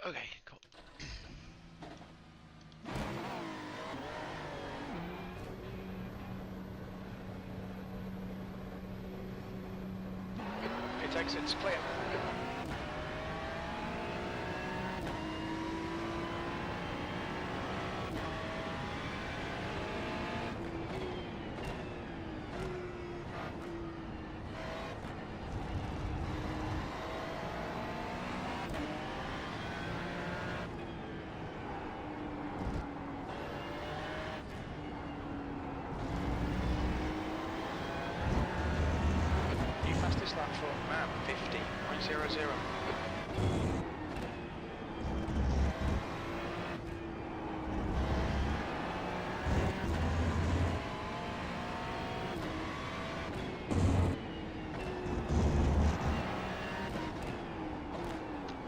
Okay, cool. Pit exit's clear. New fastest lap for MAM 50.00.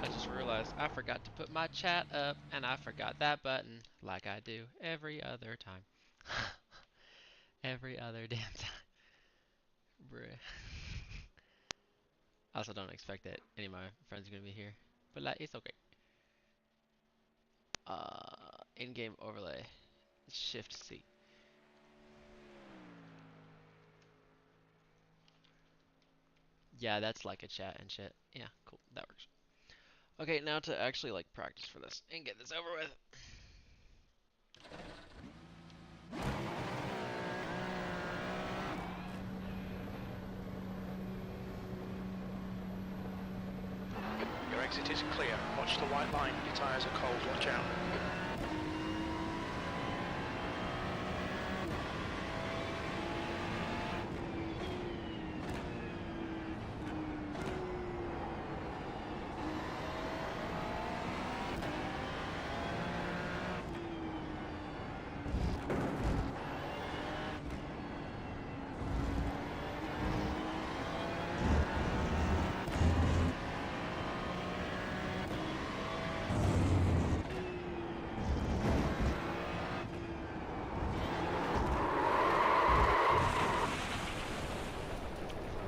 I just realized I forgot to put my chat up, and I forgot that button, like I do every other time. Every other damn time. Bruh. I also don't expect that any of my friends are gonna be here, but like, it's okay. In-game overlay. Shift C. Yeah, that's like a chat and shit. Yeah, cool. That works. Okay, now to actually like practice for this and get this over with. Your exit is clear. Watch the white line. Your tyres are cold. Watch out.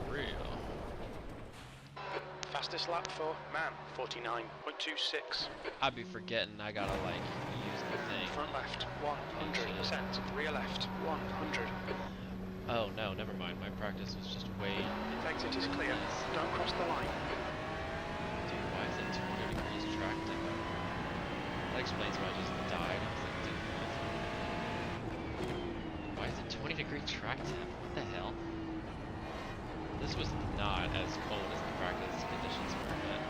For real. Fastest lap for MAM 49.26. I'd be forgetting I gotta like use the thing. Front left 100%. Rear left 100. Oh no, never mind. My practice was just way. Its exit is clear. Don't cross the line. Dude, why is it 20 degrees track tempo? That explains why I just died. I was like, dude, why is it 20-degree track temp? What the hell? This was not as cold as the practice conditions were, but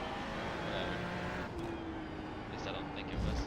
whatever. At least I don't think it was.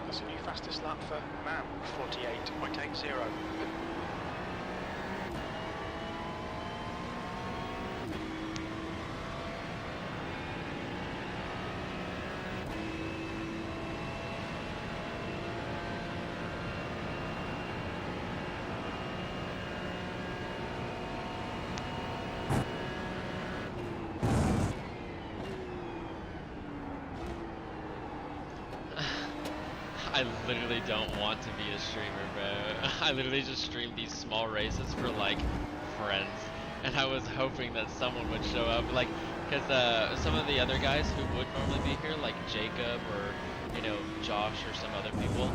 That's a new fastest lap for MAM 48.80. I literally don't want to be a streamer, bro. I literally just stream these small races for like friends, and I was hoping that someone would show up, like, cause some of the other guys who would normally be here, like Jacob or you know, Josh or some other people,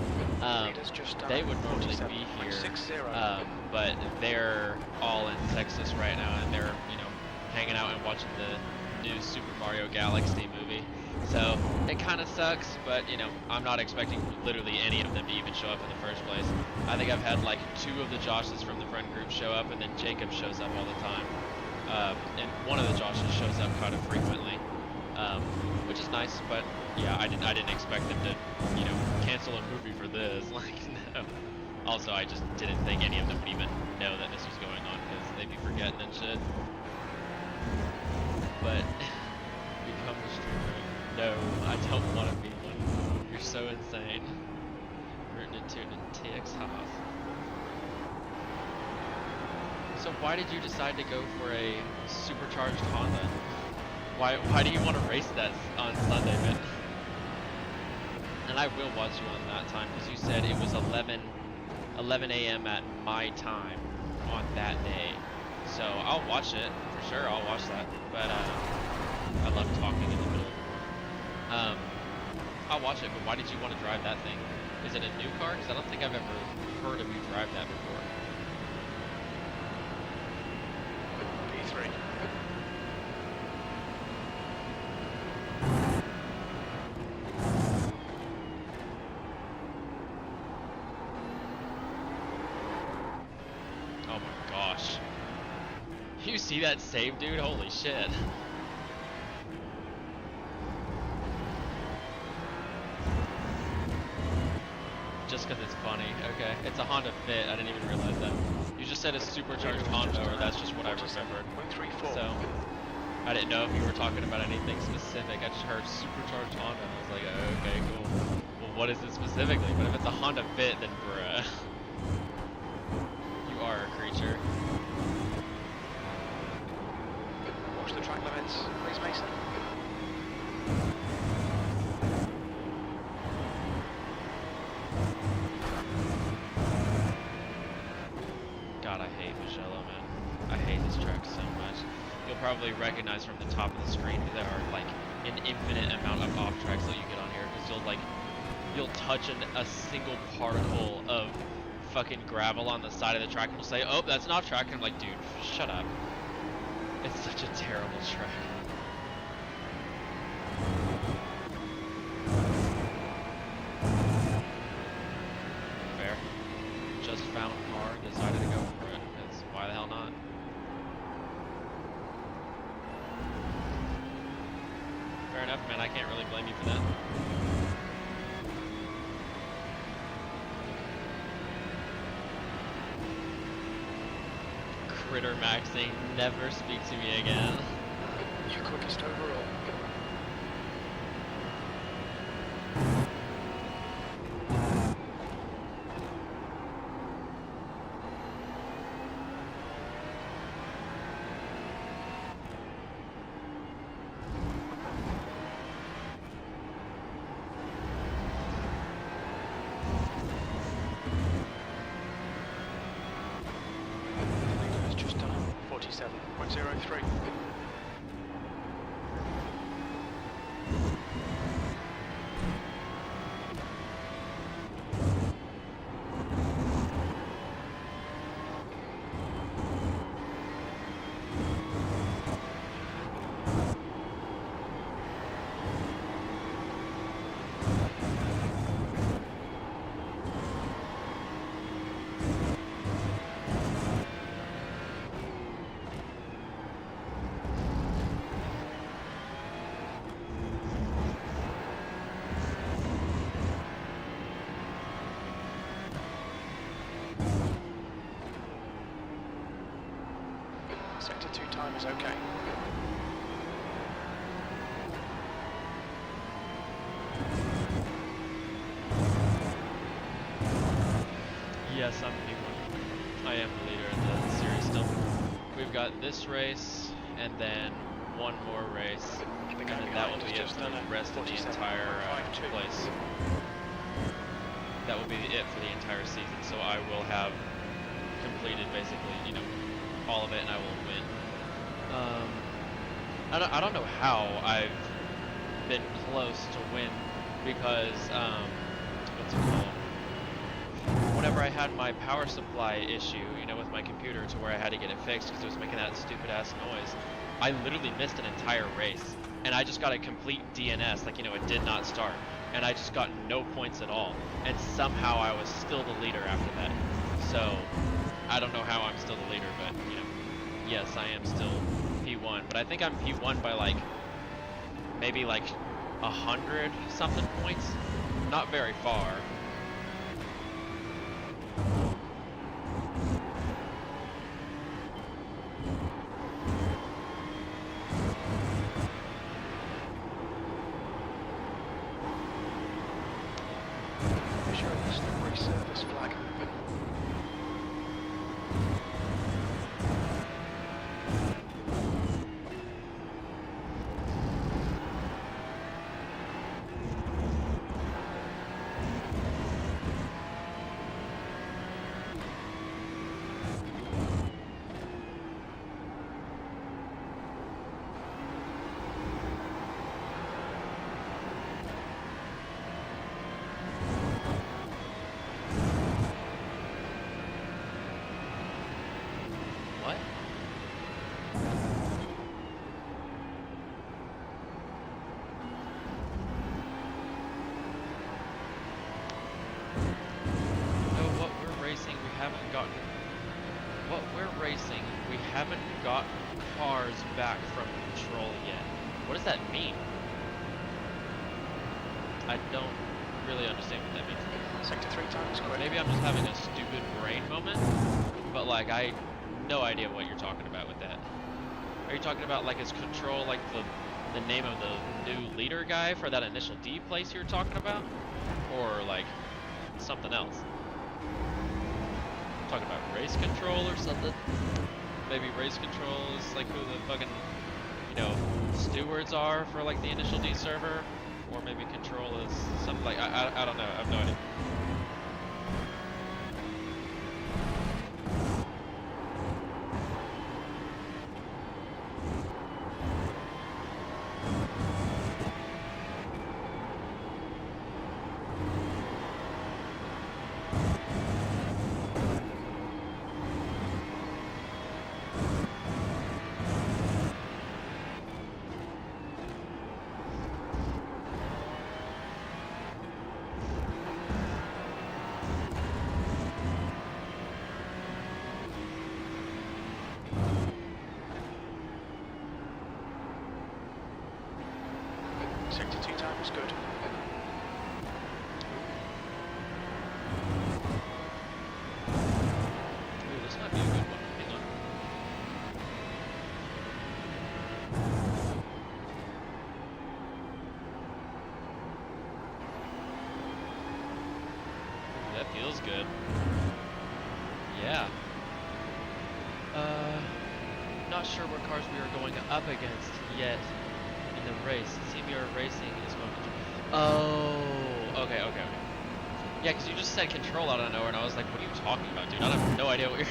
Leaders just done they would normally be here, 47.60. but they're all in Texas right now, and they're, you know, hanging out and watching the new Super Mario Galaxy movie. So it kind of sucks, but you know, I'm not expecting literally any of them to even show up in the first place. I think I've had like 2 of the Joshes from the friend group show up, and then Jacob shows up all the time. And one of the Joshes shows up kind of frequently, which is nice. But yeah, I didn't expect them to, you know, cancel a movie for this. Like, no. Also, I just didn't think any of them would even know that this was going on because they'd be forgetting and shit. But become a streamer. No, I don't want to be one. You're so insane. Rootin' and tootin' TX Haas. So why did you decide to go for a supercharged Honda? Why do you want to race that on Sunday, man? And I will watch you on that time because you said it was 11 a.m. at my time on that day. So I'll watch it for sure. I'll watch that. But I love talking in the middle. I'll watch it. But why did you want to drive that thing? Is it a new car? Because I don't think I've ever heard of you drive that before. P3. Oh my gosh. You see that save, dude? Holy shit. Just because it's funny. Okay. It's a Honda Fit. I didn't even realize that. You just said a supercharged Honda, or that's just what I remembered. So, I didn't know if you were talking about anything specific. I just heard supercharged Honda, and I was like, oh, okay, cool. Well, what is it specifically? But if it's a Honda Fit, then bruh. You are a creature. Watch the track limits, please, Mason. God, I hate Mugello, man. I hate this track so much. You'll probably recognize from the top of the screen that there are like an infinite amount of off tracks that you get on here because you'll touch a single particle of fucking gravel on the side of the track and you'll say, oh, that's an off track. And I'm like, dude, shut up. It's such a terrible track. Fair. Just found car, decided to go for it, because why the hell not? Fair enough, man, I can't really blame you for that. Critter maxing, never speak to me again. Your quickest overall. Just done 47.03. Sector 2 time is okay. Yes, I'm P1. I am the leader in the series still. We've got this race, and then one more race, and then that will be it for the rest of the entire place. That will be it for the entire season, so I will have completed basically, you know, all of it, and I will win. I don't know how I've been close to win because what's it called? Whenever I had my power supply issue, you know, with my computer, to where I had to get it fixed because it was making that stupid ass noise, I literally missed an entire race, and I just got a complete DNS, like, you know, it did not start, and I just got no points at all, and somehow I was still the leader after that. So I don't know how I'm still the leader, but you know, yes, I am still P1, but I think I'm P1 by like maybe like 100 something points, not very far. Sure, it's the resurface flag. What? No, what we're racing, we haven't gotten. What we're racing, we haven't got cars back from control yet. What does that mean? I don't really understand what that means. Sector 3 times quick. Maybe I'm just having a stupid brain moment, but like I no idea what you're talking about with that. Are you talking about like is control like the name of the new leader guy for that initial D place you were talking about? Or like something else? Talking about race control or something? Maybe race control is like who the fucking, you know, stewards are for like the initial D server? Or maybe control is something like, I don't know, I have no idea. Sector 2 time is good. Ooh, this might be a good one. Hang on. Ooh, that feels good. Yeah. Not sure what cars we are going up against yet in the race. CBR Racing is going to... Oh, okay. Yeah, because you just said control out of nowhere, and I was like, what are you talking about, dude? I have no idea what you're...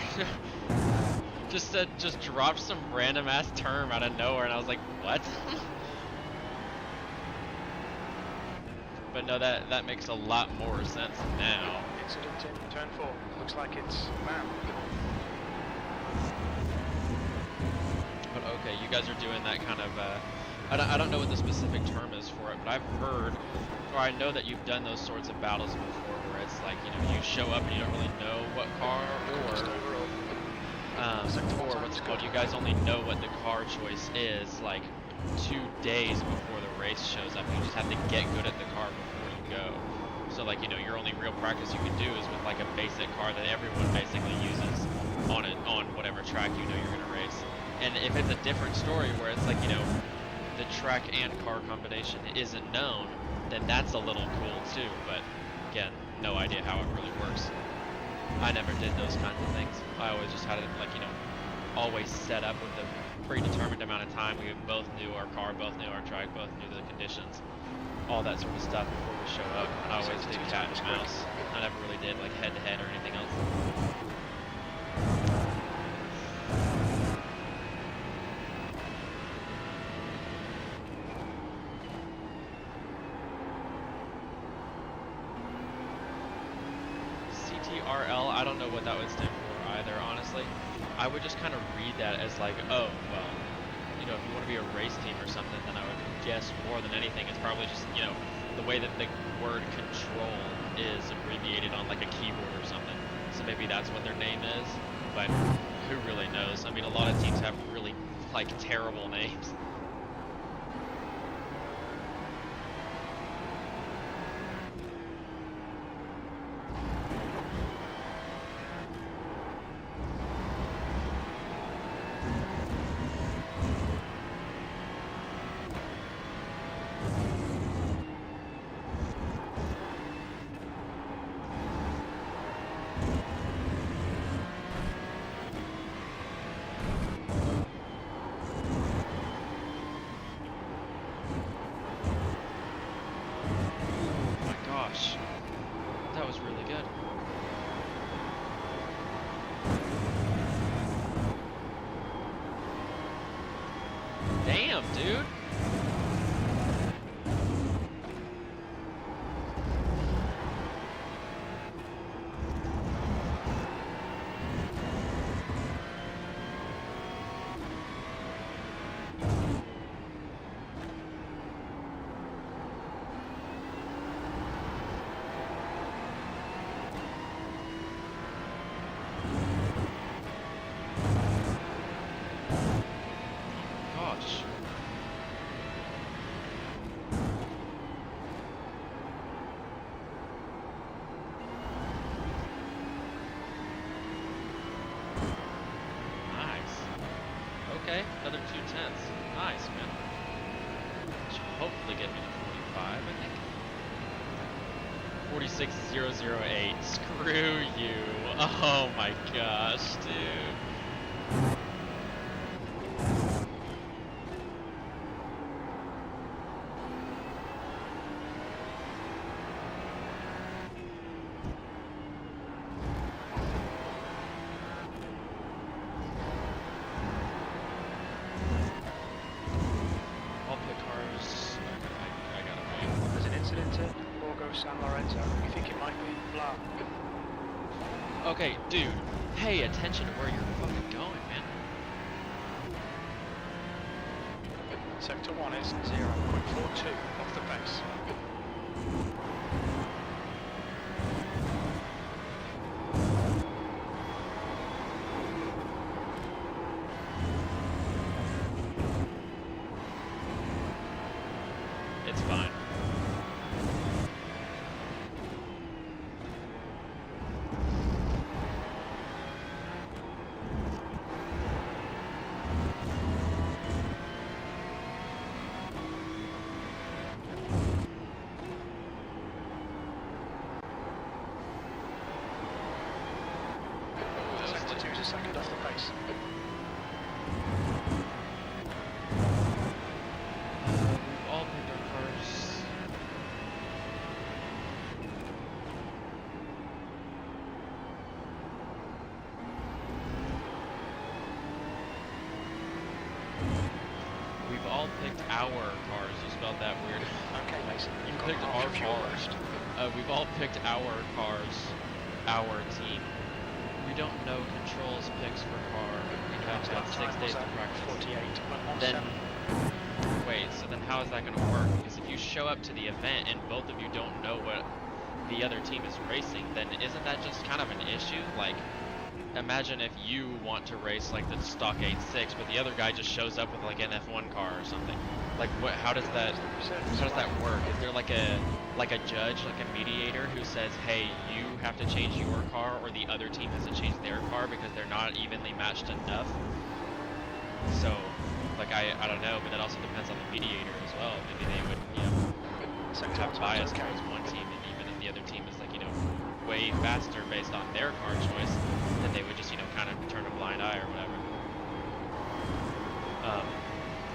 just dropped some random ass term out of nowhere, and I was like, what? But no, that makes a lot more sense now. Incident in turn 4. Looks like it's bam. But okay, you guys are doing that kind of, I don't know what the specific term is for it, but I've heard, or I know that you've done those sorts of battles before, where it's like, you know, you show up and you don't really know what car, or what's it called, you guys only know what the car choice is, like, 2 days before the race shows up. You just have to get good at the car before you go. So, like, you know, your only real practice you can do is with, like, a basic car that everyone basically uses on whatever track you know you're going to race. And if it's a different story where it's like, you know, the track and car combination isn't known, then that's a little cool too. But again, no idea how it really works. I never did those kinds of things. I always just had it like, you know, always set up with a predetermined amount of time. We both knew our car, both knew our track, both knew the conditions, all that sort of stuff before we show up. And I always did cat and mouse. I never really did like head to head or anything else. RL, I don't know what that would stand for either, honestly. I would just kind of read that as like, oh, well, you know, if you want to be a race team or something, then I would guess more than anything it's probably just, you know, the way that the word control is abbreviated on like a keyboard or something. So maybe that's what their name is, but who really knows? I mean, a lot of teams have really like terrible names. That was really good. Damn, dude. Okay, another 2/10. Nice, man. Should hopefully get me to 45, I think. 46,008. Screw you. Oh my gosh, dude. San Lorenzo. You think it might be blah? Okay, dude, pay attention to where you're fucking going, man. Sector 1 is 0.42 off the pace. It's fine. Second off the pace. We've all picked our cars. We've all picked our cars. You spelled that weird. Okay, Mason. You picked our cars. We've all picked our cars, our team. We don't know controls picks for car. We have got 6 days to practice. 48. Then, wait, so then how is that going to work? Because if you show up to the event and both of you don't know what the other team is racing, then isn't that just kind of an issue? Like, imagine if you want to race like the stock 8.6, but the other guy just shows up with like an F1 car or something. Like, what? How does that work? Is there like a judge, like a mediator, who says, hey, you have to change your car, or the other team has to change their car because they're not evenly matched enough? So, like, I don't know, but that also depends on the mediator as well. Maybe they would, you know, have bias towards one team, and even if the other team is like, you know, way faster based on their car choice, then they would just, you know, kind of turn a blind eye or whatever.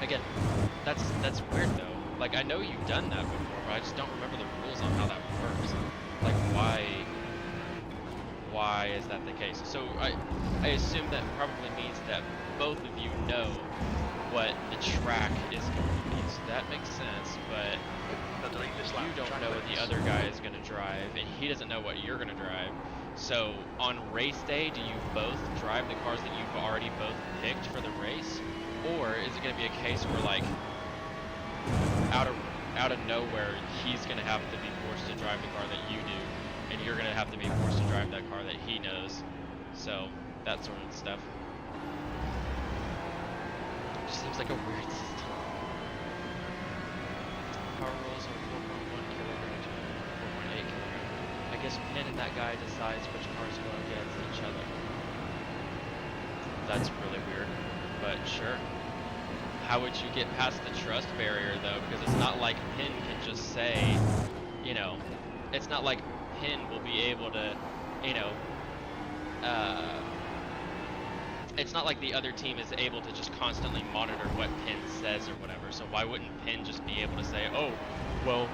Again, that's weird though. Like, I know you've done that before, but I just don't remember the rules on how that works. Like, why is that the case? So I assume that probably means that both of you know what the track is going to be. So that makes sense, but you don't know what the other guy is going to drive, and he doesn't know what you're going to drive. So on race day, do you both drive the cars that you've already both picked for the race? Or is it going to be a case where, like, out of nowhere, he's going to have to be forced to drive the car that you do, and you're going to have to be forced to drive that car that he knows? So, that sort of stuff. Just seems like a weird system. Power rolls are 4.1 kilogram to 4.8 kilogram. I guess Pin and that guy decides which cars go against each other. That's really weird, but sure. How would you get past the trust barrier, though? Because it's not like Pin can just say, you know, it's not like Pin will be able to, you know, it's not like the other team is able to just constantly monitor what Pin says or whatever. So why wouldn't Pin just be able to say, oh, well,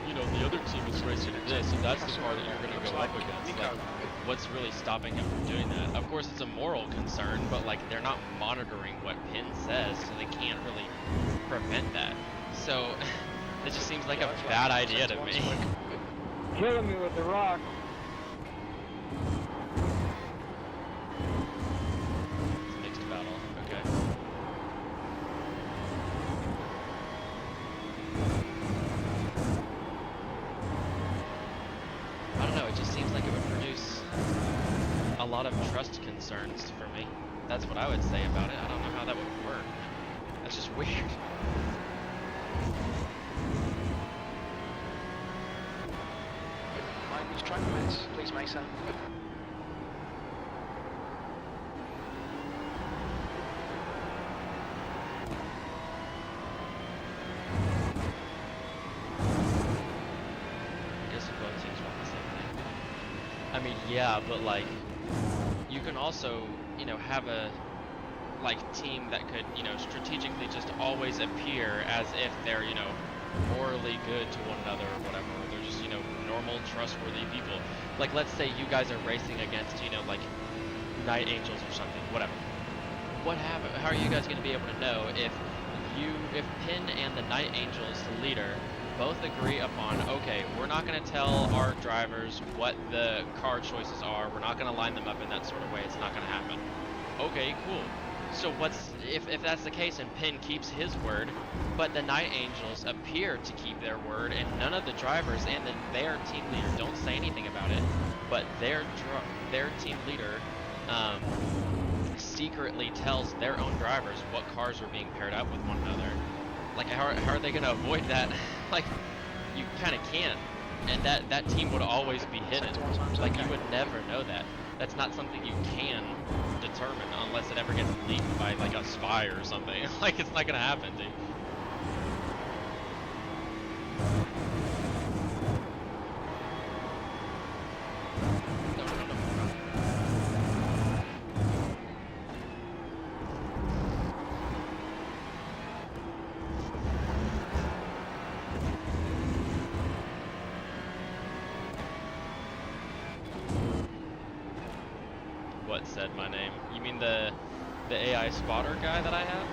you know, the other team is racing this, and that's the car that you're going to go up against. Like, what's really stopping him from doing that? Of course, it's a moral concern, but, like, they're not monitoring what Pin says, so they can't really prevent that. So, it just seems like a bad idea to me. Killing me with the rock. It's a mixed battle, okay. I don't know, it just seems like it would produce a lot of trust concerns for me. That's what I would say about it. I don't know how that would work. That's just weird. Use track limits, please, Mason. I guess both teams want the same thing. I mean, yeah, but like, you can also, you know, have a like team that could, you know, strategically just always appear as if they're, you know, morally good to one another or whatever. They're just, you know, normal, trustworthy people. Like, let's say you guys are racing against, you know, like Night Angels or something, whatever. How are you guys going to be able to know if Pin and the Night Angels, the leader, both agree upon, okay, we're not going to tell our drivers what the car choices are, we're not going to line them up in that sort of way, it's not going to happen. Okay, cool. So if that's the case and Pin keeps his word, but the Night Angels appear to keep their word and none of the drivers and their team leader don't say anything about it, but their team leader secretly tells their own drivers what cars are being paired up with one another. Like, how are they going to avoid that? Like, you kind of can't. And that team would always be hidden. Like, you would never know that. That's not something you can determine unless it ever gets leaked by, like, a spy or something. Like, it's not going to happen, dude. What said my name? You mean the AI spotter guy that I have?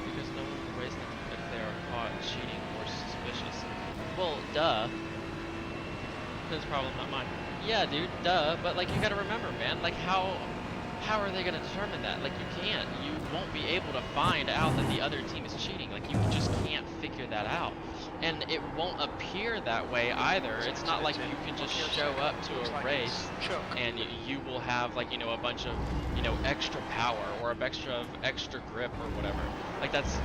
Because no one will waste them if they are caught cheating or suspicious. Well, duh. His problem, not mine. Yeah, dude, duh. But, like, you gotta remember, man, like, how are they gonna determine that? Like, you can't. You won't be able to find out that the other team is cheating. Like, you just can't figure that out. And it won't appear that way either. It's not like you can just show up to a race and you will have, like, you know, a bunch of, you know, extra power or a extra grip or whatever. Like, that's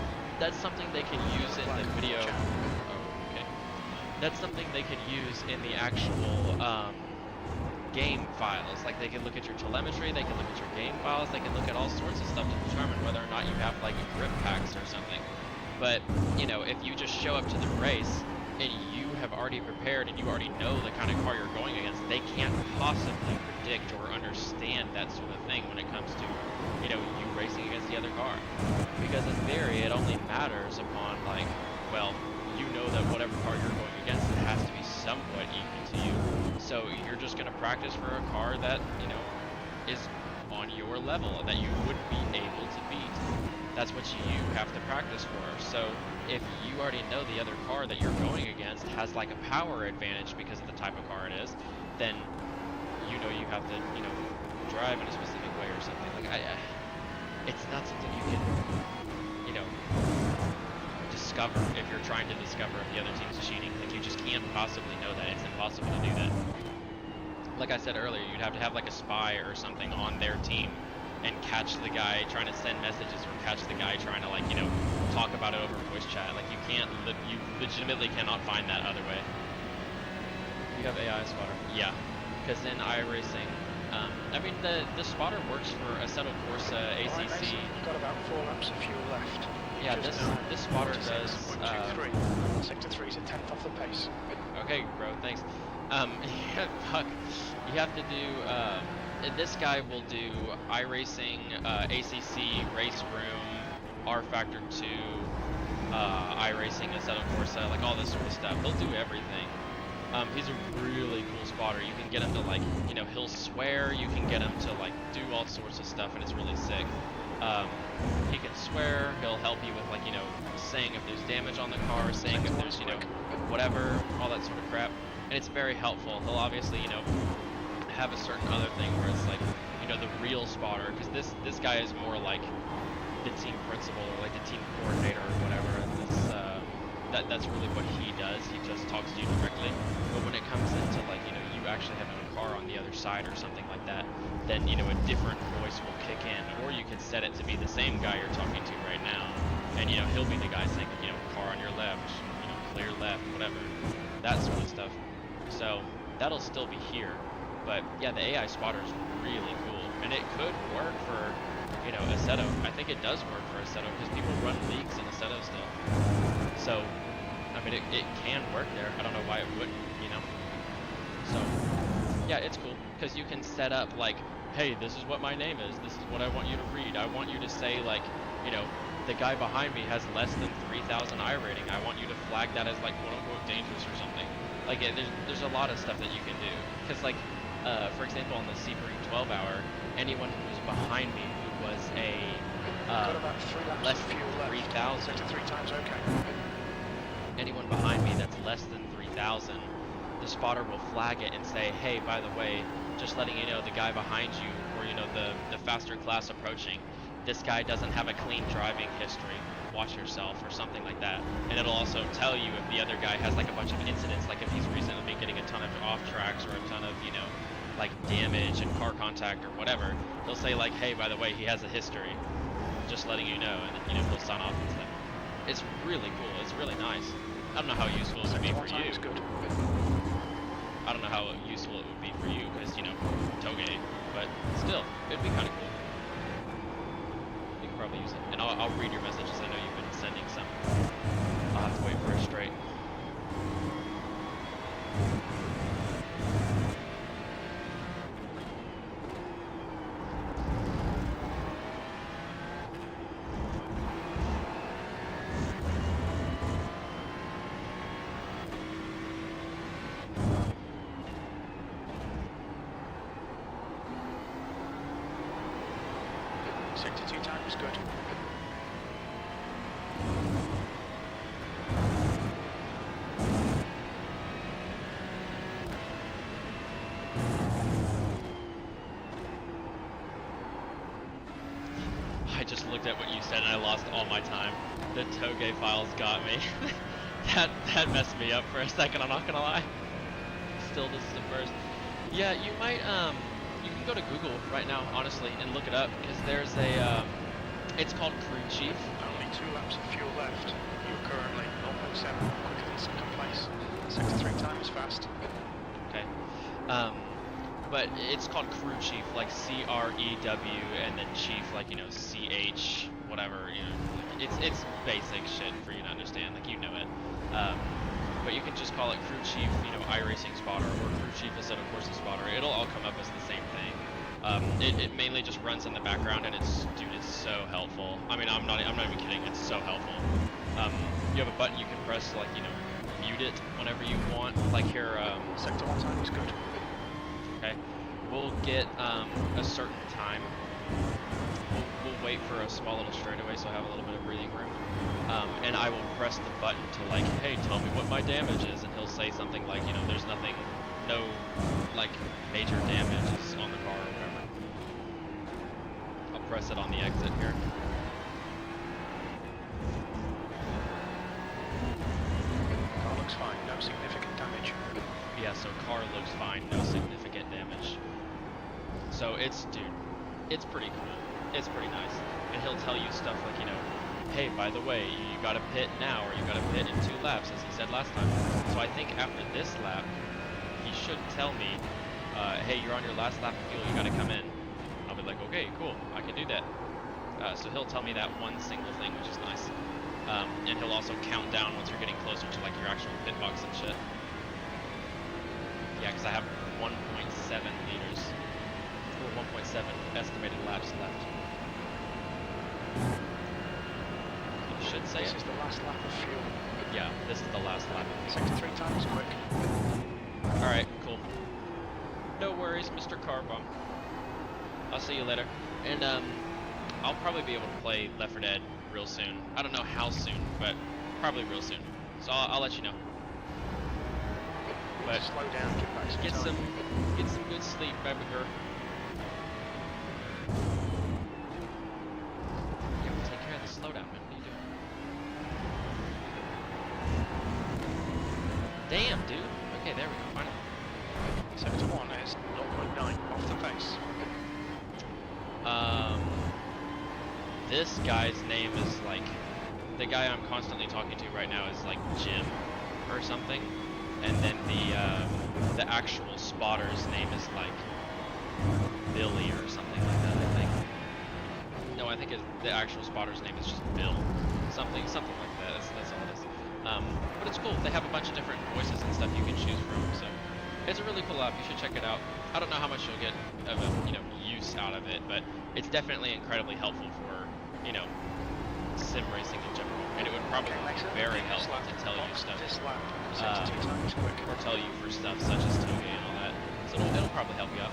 something they can use in the video. That's something they could use in the actual game files. Like, they can look at your telemetry, they can look at your game files, they can look at all sorts of stuff to determine whether or not you have, like, grip packs or something. But, you know, if you just show up to the race and you have already prepared and you already know the kind of car you're going against, they can't possibly predict or understand that sort of thing when it comes to, you know, you racing against the other car. Because in theory, it only matters upon, like, well, you know that whatever car you're going against, it has to be somewhat equal to you. So you're just going to practice for a car that, you know, is on your level, that you would be able to beat. That's what you have to practice for. So if you already know the other car that you're going against has like a power advantage because of the type of car it is, then you know you have to, you know, drive in a specific way or something. Like it's not something you can, you know, discover if you're trying to discover if the other team's cheating. Like, you just can't possibly know that. It's impossible to do that. Like I said earlier, you'd have to have like a spy or something on their team and catch the guy trying to send messages, or catch the guy trying to, like, you know, talk about it over voice chat. Like, you can't, you legitimately cannot find that other way. You have AI spotter? Yeah, because in iRacing, I mean, the spotter works for Assetto Corsa, ACC. Right, Mason, you've got about 4 laps of fuel left. Yeah, this spotter does. Sector 3 is a 10th off the pace. Okay, bro, thanks. Yeah, fuck. You have to do. This guy will do iRacing, ACC, Race Room, R Factor 2, iRacing, Assetto Corsa, like all this sort of stuff. He'll do everything. He's a really cool spotter. You can get him to, like, you know, he'll swear. You can get him to, like, do all sorts of stuff, and it's really sick. He can swear. He'll help you with, like, you know, saying if there's damage on the car, saying if there's, you know, whatever, all that sort of crap. And it's very helpful. He'll obviously, you know, have a certain other thing where it's like, you know, the real spotter, because this guy is more like the team principal or like the team coordinator or whatever. And it's, that's really what he does. He just talks to you directly. But when it comes into, like, you know, you actually have a car on the other side or something like that, then, you know, a different voice will kick in, or you can set it to be the same guy you're talking to right now, and, you know, he'll be the guy saying, you know, car on your left, you know, clear left, whatever, that sort of stuff. So that'll still be here. But yeah, the AI spotter is really cool, and it could work for, you know, Assetto. I think it does work for Assetto because people run leagues in Assetto still. So, I mean, it can work there. I don't know why it wouldn't, you know. So, yeah, it's cool because you can set up, like, hey, this is what my name is. This is what I want you to read. I want you to say, like, you know, the guy behind me has less than 3,000 I rating. I want you to flag that as, like, quote-unquote dangerous or something. Like, there's a lot of stuff that you can do. Because, like, for example, on the Sebring 12-hour, anyone who was behind me who was a less than 3,000, Sector 3 times okay. anyone behind me that's less than 3,000, the spotter will flag it and say, hey, by the way, just letting you know, the guy behind you, or, you know, the faster class approaching, this guy doesn't have a clean driving history. Watch yourself, or something like that. And it'll also tell you if the other guy has, like, a bunch of incidents, like if he's recently been getting a ton of off tracks or a ton of, you know, like, damage and car contact or whatever. He'll say, like, hey, by the way, he has a history, just letting you know, and then, you know, he'll sign off and stuff. It's really cool. It's really nice. I don't know how useful it would be for you. I don't know how useful it would be for you because, you know, Toge, but still, it'd be kind of cool. You can probably use it. And I'll read your messages. I know you've been sending some. I'll have to wait for it straight. Sector 2 time is good. I just looked at what you said and I lost all my time. The Toge files got me. that messed me up for a second, I'm not gonna lie. Still, this is the first. Yeah, you might, you can go to Google right now, honestly, and look it up, because there's a, it's called Crew Chief. Only 2 laps of fuel left. You're currently 0.7 quicker than second place. Sector 3 time is fast. Okay. But it's called Crew Chief, like C-R-E-W, and then Chief, like, you know, C-H, whatever, you know. It's basic shit for you to understand, like, you know it. But you can just call it Crew Chief, you know, iRacing spotter, or Crew Chief Assetto Corsa spotter. It'll all come up as the same thing. It mainly just runs in the background, and it's so helpful. I mean, I'm not even kidding. It's so helpful. You have a button you can press to, like, you know, mute it whenever you want. Like here, Sector 1 time is good. okay, we'll get a certain time. We'll wait for a small little straightaway, so I have a little bit of breathing room. And I will press the button to, like, hey, tell me what my damage is, and he'll say something like, you know, there's nothing, no, like, major damage is on the car or whatever. I'll press it on the exit here. Car looks fine, no significant damage. Yeah, so car looks fine, no significant damage. So it's, dude, it's pretty cool. It's pretty nice. And he'll tell you stuff like, you know, hey, by the way, you gotta pit now, or you gotta pit in 2 laps, as he said last time. So I think after this lap, he should tell me, hey, you're on your last lap of fuel, you gotta come in. I'll be like, okay, cool, I can do that. So he'll tell me that one single thing, which is nice. And he'll also count down once you're getting closer to, like, your actual pit box and shit. Yeah, because I have 1.7 liters, or 1.7 estimated laps left. You should say This it. is the last lap of fuel. Yeah, this is the last lap of fuel. Sector 3 time is quick. Alright, cool. No worries, Mr. Carbomb. I'll see you later. And, I'll probably be able to play Left 4 Dead real soon. I don't know how soon, but probably real soon. So I'll let you know. But slow down, get back some time. get some good sleep, baby girl. Yeah, we'll take care of the slowdown, man. What are you doing? Damn, dude. Okay, there we go. Finally. Sector 1 is 0.9 off the pace. This guy's name is like, the guy I'm constantly talking to right now is like Jim or something, and then the actual spotter's name is like Billy or something like that, I think. No, I think the actual spotter's name is just Bill, something like that. That's all it is. But it's cool. They have a bunch of different voices and stuff you can choose from, so it's a really cool app. You should check it out. I don't know how much you'll get of a, you know, use out of it, but it's definitely incredibly helpful for, you know, sim racing in general. And it would probably be very helpful to tell you stuff, or tell you for stuff such as toge and all that. So it'll probably help you out.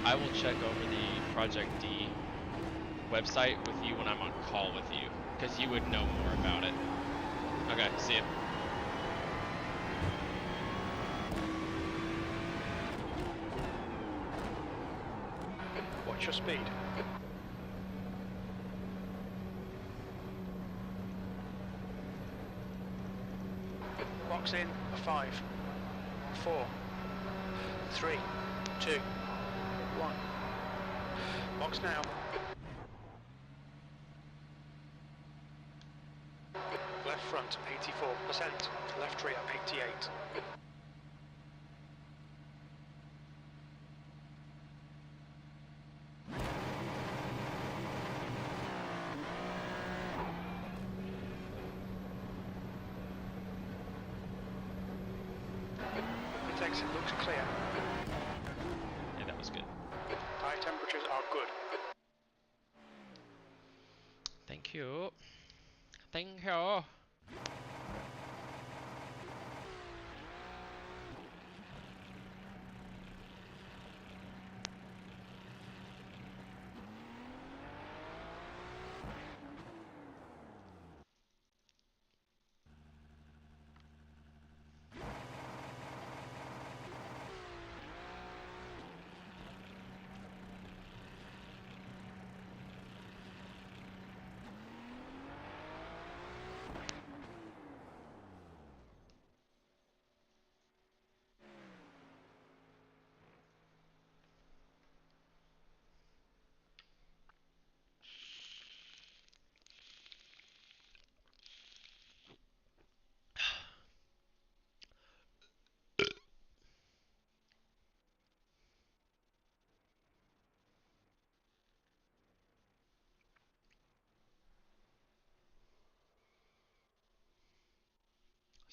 I will check over the Project D website with you when I'm on call with you, because you would know more about it. Okay, see ya. Watch your speed. Box in, 5, 4, 3, 2, 1. Box now. Left front, 84%. Left rear, 88. Exit looks clear. Yeah, that was good. Tire temperatures are good. Thank you. Thank you.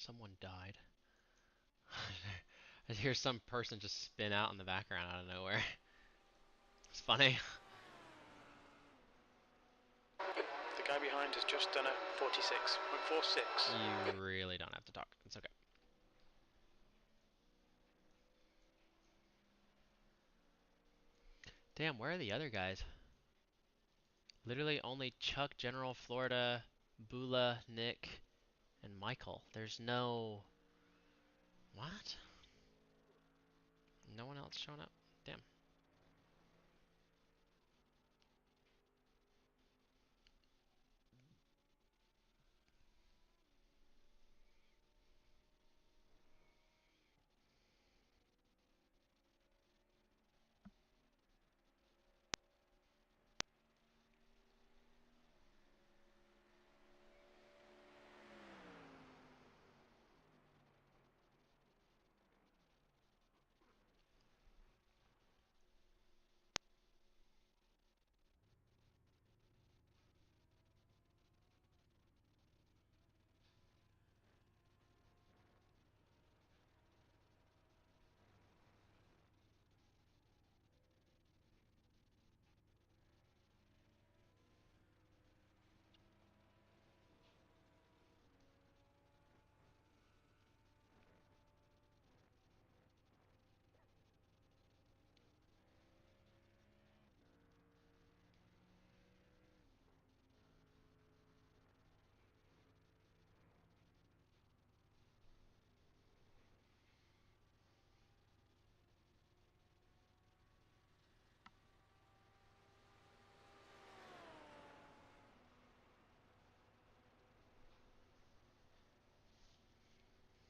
Someone died. I hear some person just spin out in the background out of nowhere. It's funny. The guy behind Second has just done a 46.46. You really don't have to talk. It's okay. Damn, where are the other guys? Literally only Chuck, General, Florida, Bula, Nick, and Michael. There's no... What? No one else showing up? Damn.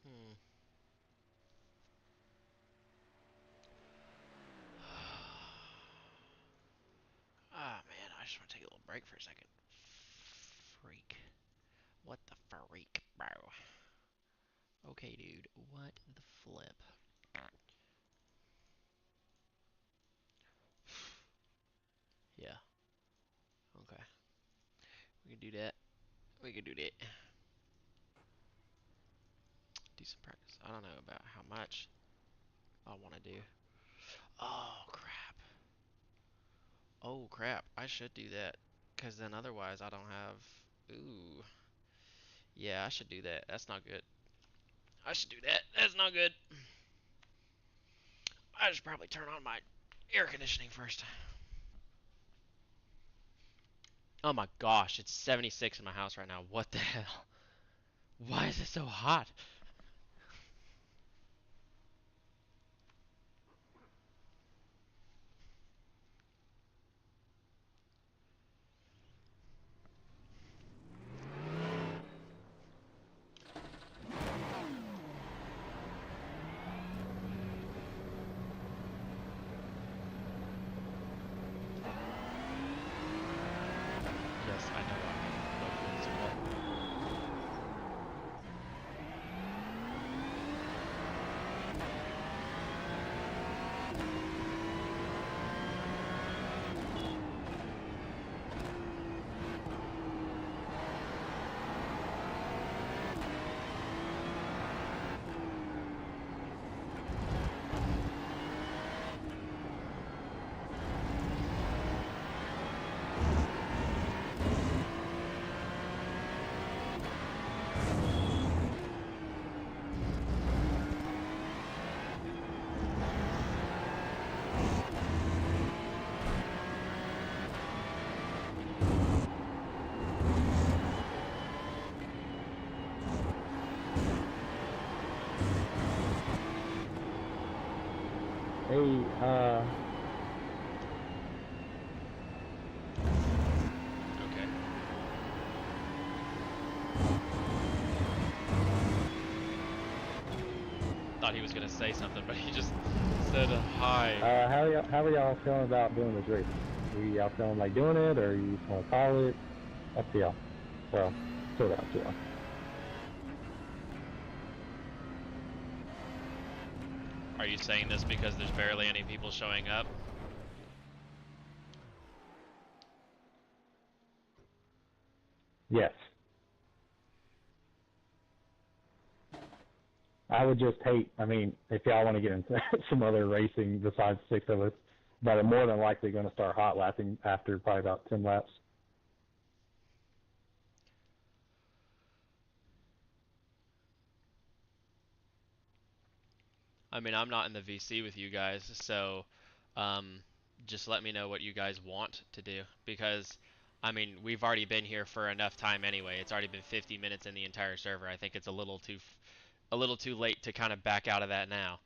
Hmm. Ah, man, I just want to take a little break for a second. Freak. What the freak, bro? Okay, dude, what the flip? Yeah, okay. We can do that. We can do that. Do some practice. I don't know about how much I want to do. Oh, crap. Oh, crap. I should do that. Because then otherwise I don't have... Ooh. Yeah, I should do that. That's not good. I should do that. That's not good. I should probably turn on my air conditioning first. Oh my gosh, it's 76 in my house right now. What the hell? Why is it so hot? Yes, I know I'm local as well. Hey, Okay. Thought he was gonna say something, but he just said hi. how are y'all feeling about doing this race? Are y'all feeling like doing it, or you just want to call it? Up to y'all. Well, sort of up to y'all. Are you saying this because there's barely any people showing up? Yes. I would just hate, I mean, if y'all want to get into some other racing besides 6 of us, but I'm more than likely going to start hot lapping after probably about 10 laps. I mean, I'm not in the VC with you guys, so um, just let me know what you guys want to do because I mean, we've already been here for enough time anyway. It's already been 50 minutes in the entire server. I think it's a little too late to kind of back out of that now.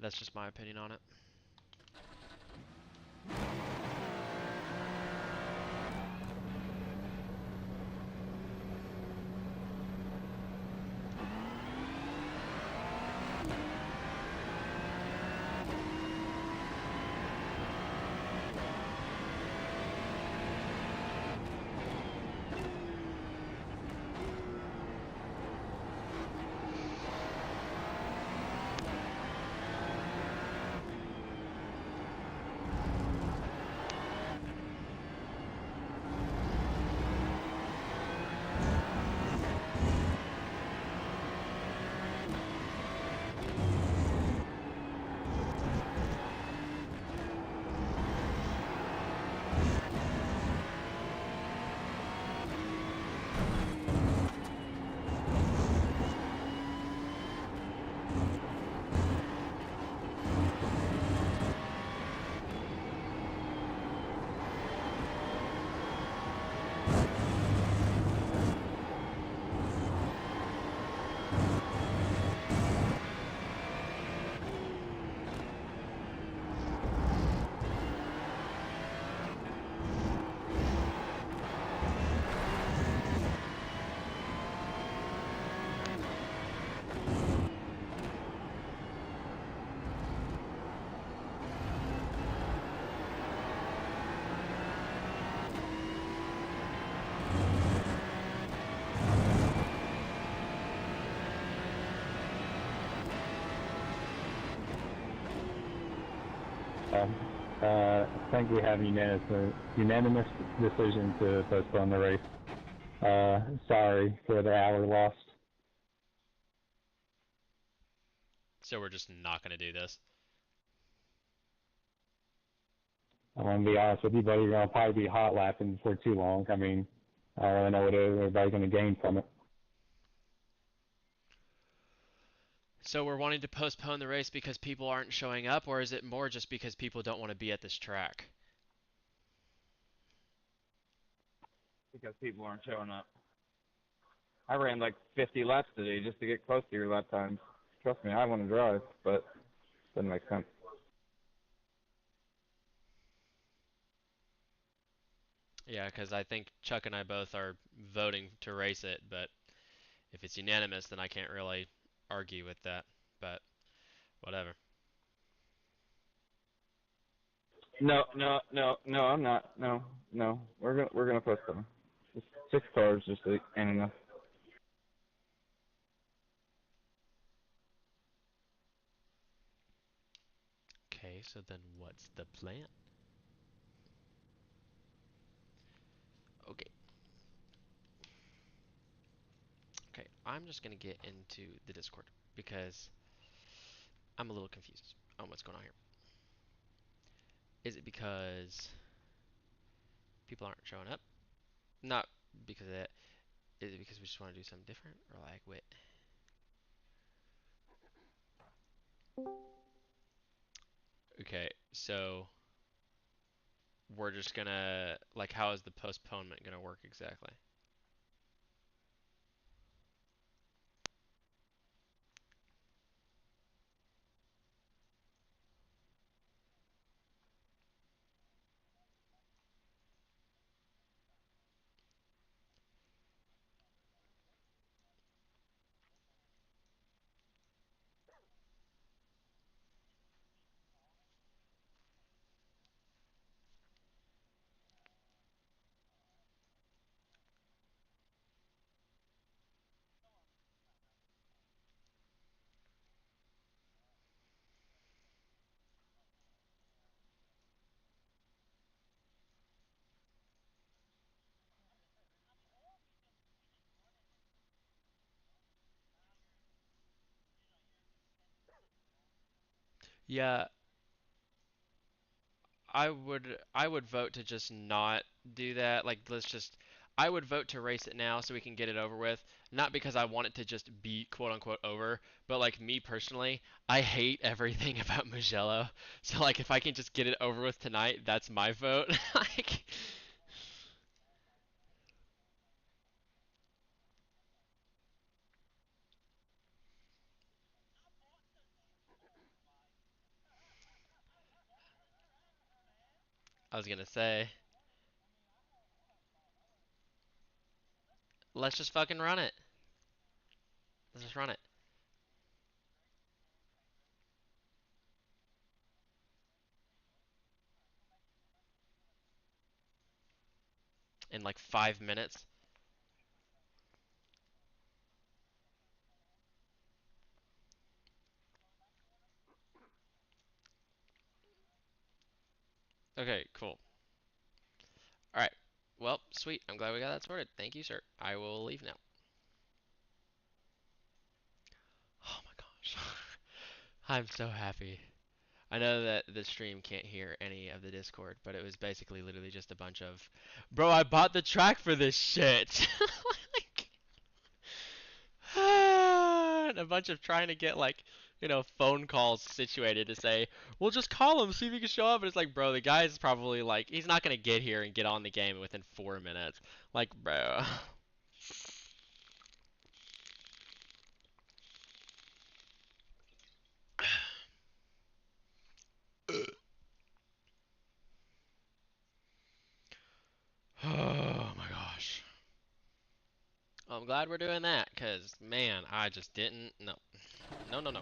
That's just my opinion on it. I think we have unanimous decision to postpone the race. Sorry for the hour lost. So we're just not going to do this. I'm going to be honest with you, buddy. You're going to probably be hot lapping for too long. I mean, I don't really know what everybody's going to gain from it. So we're wanting to postpone the race because people aren't showing up, or is it more just because people don't want to be at this track? Because people aren't showing up. I ran like 50 laps today just to get close to your lap times. Trust me, I want to drive, but doesn't make sense. Yeah, because I think Chuck and I both are voting to race it, but if it's unanimous, then I can't really argue with that. But whatever. No, I'm not. No. We're gonna postpone. Just 6 cars just ain't enough. Okay, so then what's the plan? Okay. Okay, I'm just gonna get into the Discord because I'm a little confused on what's going on here. Is it because people aren't showing up? Not because of that. Is it because we just want to do something different? Or like, wait. Okay, so we're just gonna, like, how is the postponement gonna work exactly? Yeah, I would vote to just not do that. Like, let's just. I would vote to race it now so we can get it over with. Not because I want it to just be quote unquote over, but like me personally, I hate everything about Mugello. So like, if I can just get it over with tonight, that's my vote. Like, I was gonna say, let's just fucking run it. Let's just run it. In like 5 minutes. Okay, cool. Alright. Well, sweet. I'm glad we got that sorted. Thank you, sir. I will leave now. Oh my gosh. I'm so happy. I know that the stream can't hear any of the Discord, but it was basically literally just a bunch of, bro, I bought the track for this shit. Like, and a bunch of trying to get like, phone calls situated to say, well, just call him, see if he can show up. And it's like, bro, the guy's probably like, he's not gonna get here and get on the game within 4 minutes. Like, bro. Oh my gosh. I'm glad we're doing that, cause man, I just didn't. No, no, no, no.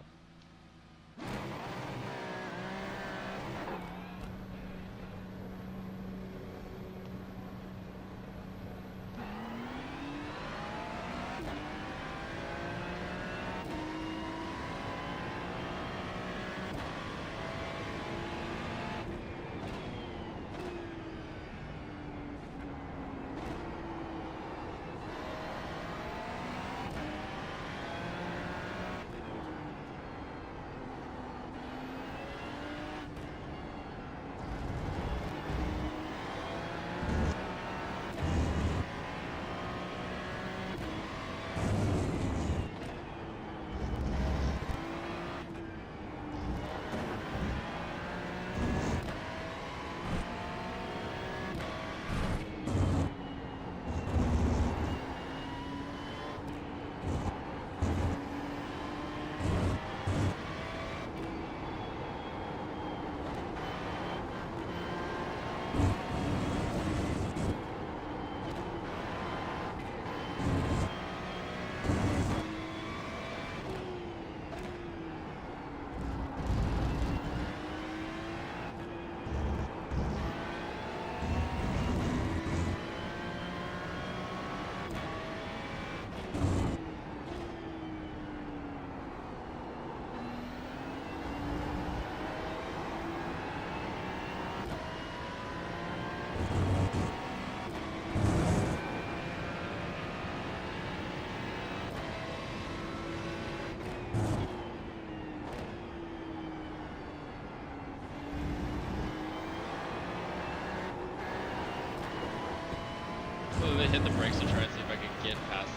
I hit the brakes to try and see if I could get past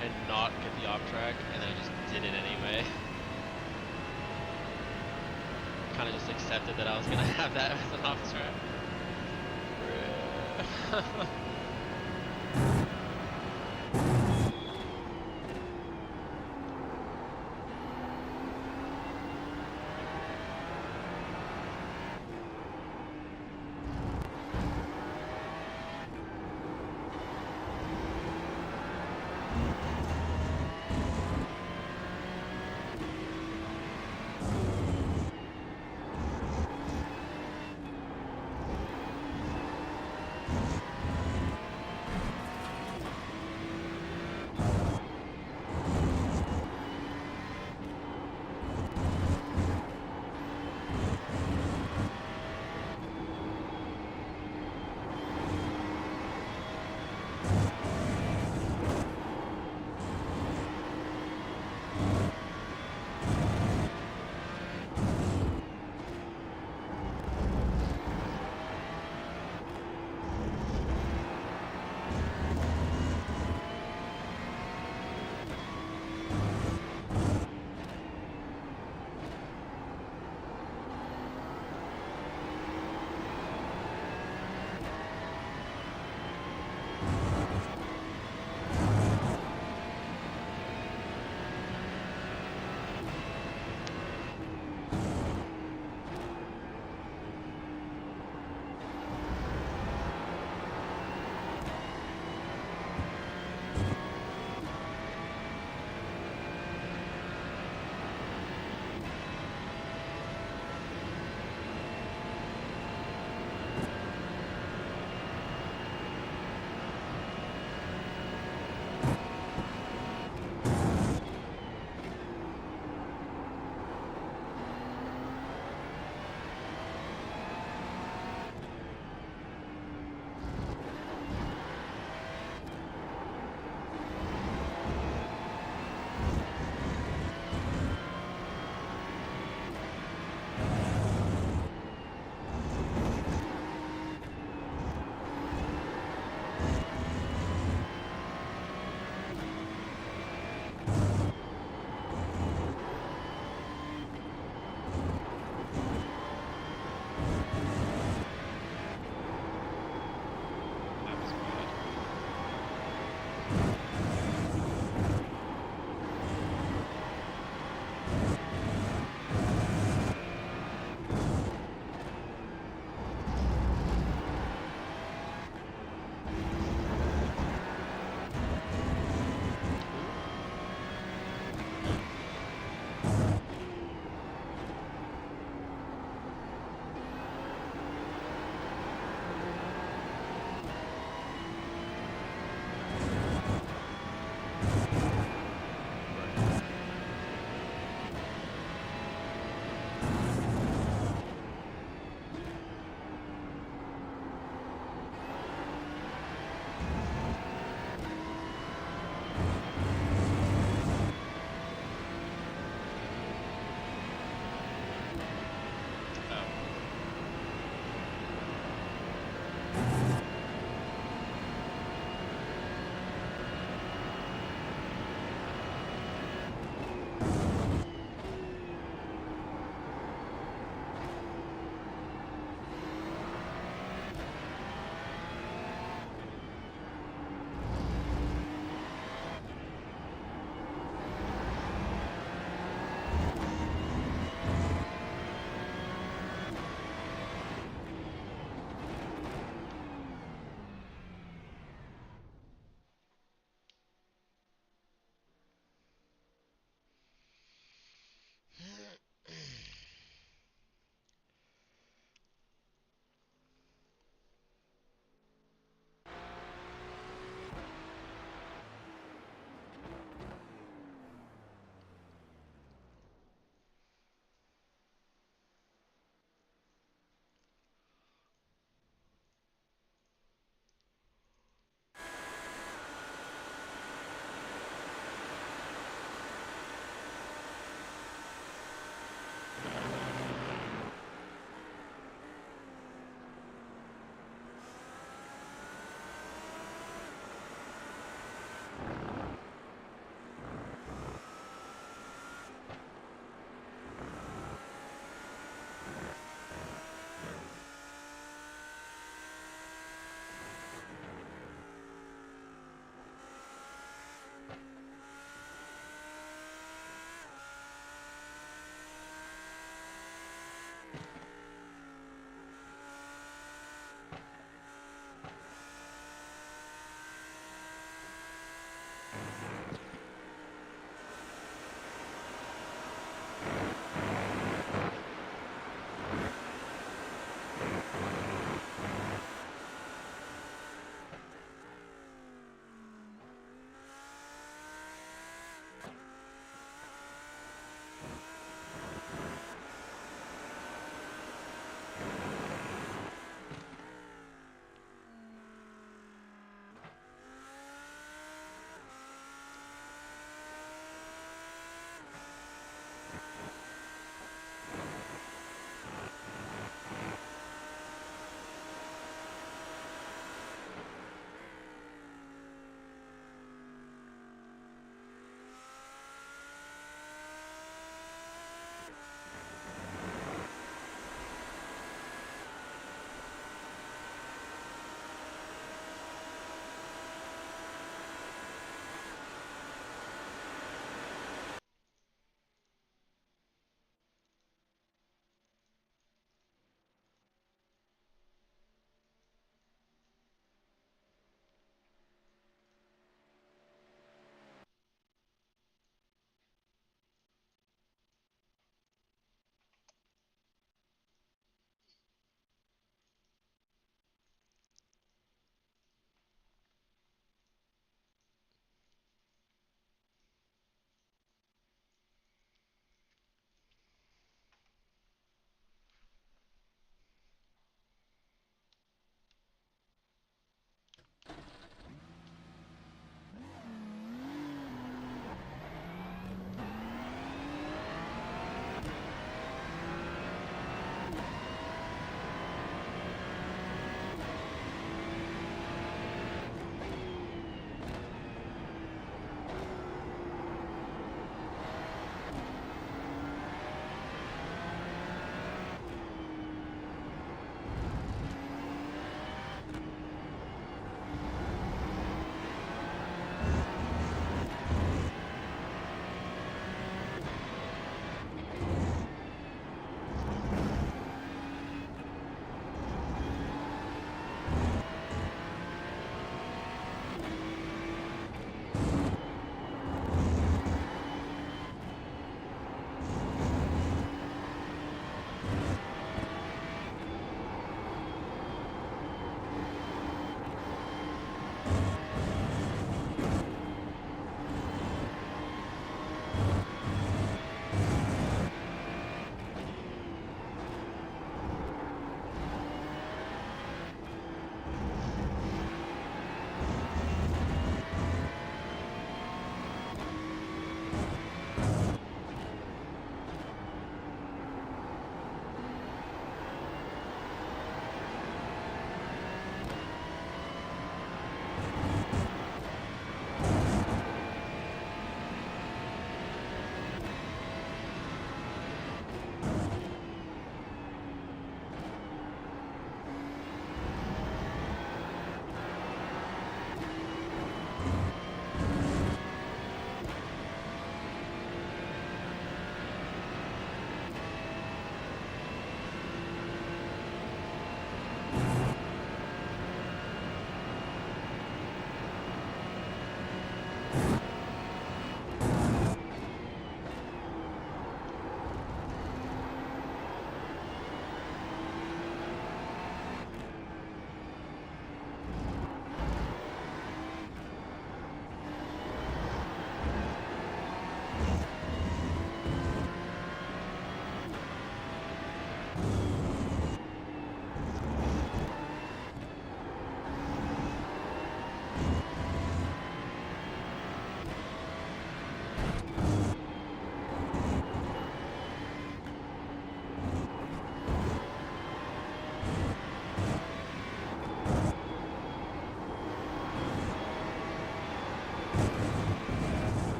and not get the off track, and then I just did it anyway. Kind of just accepted that I was gonna have that as an off track.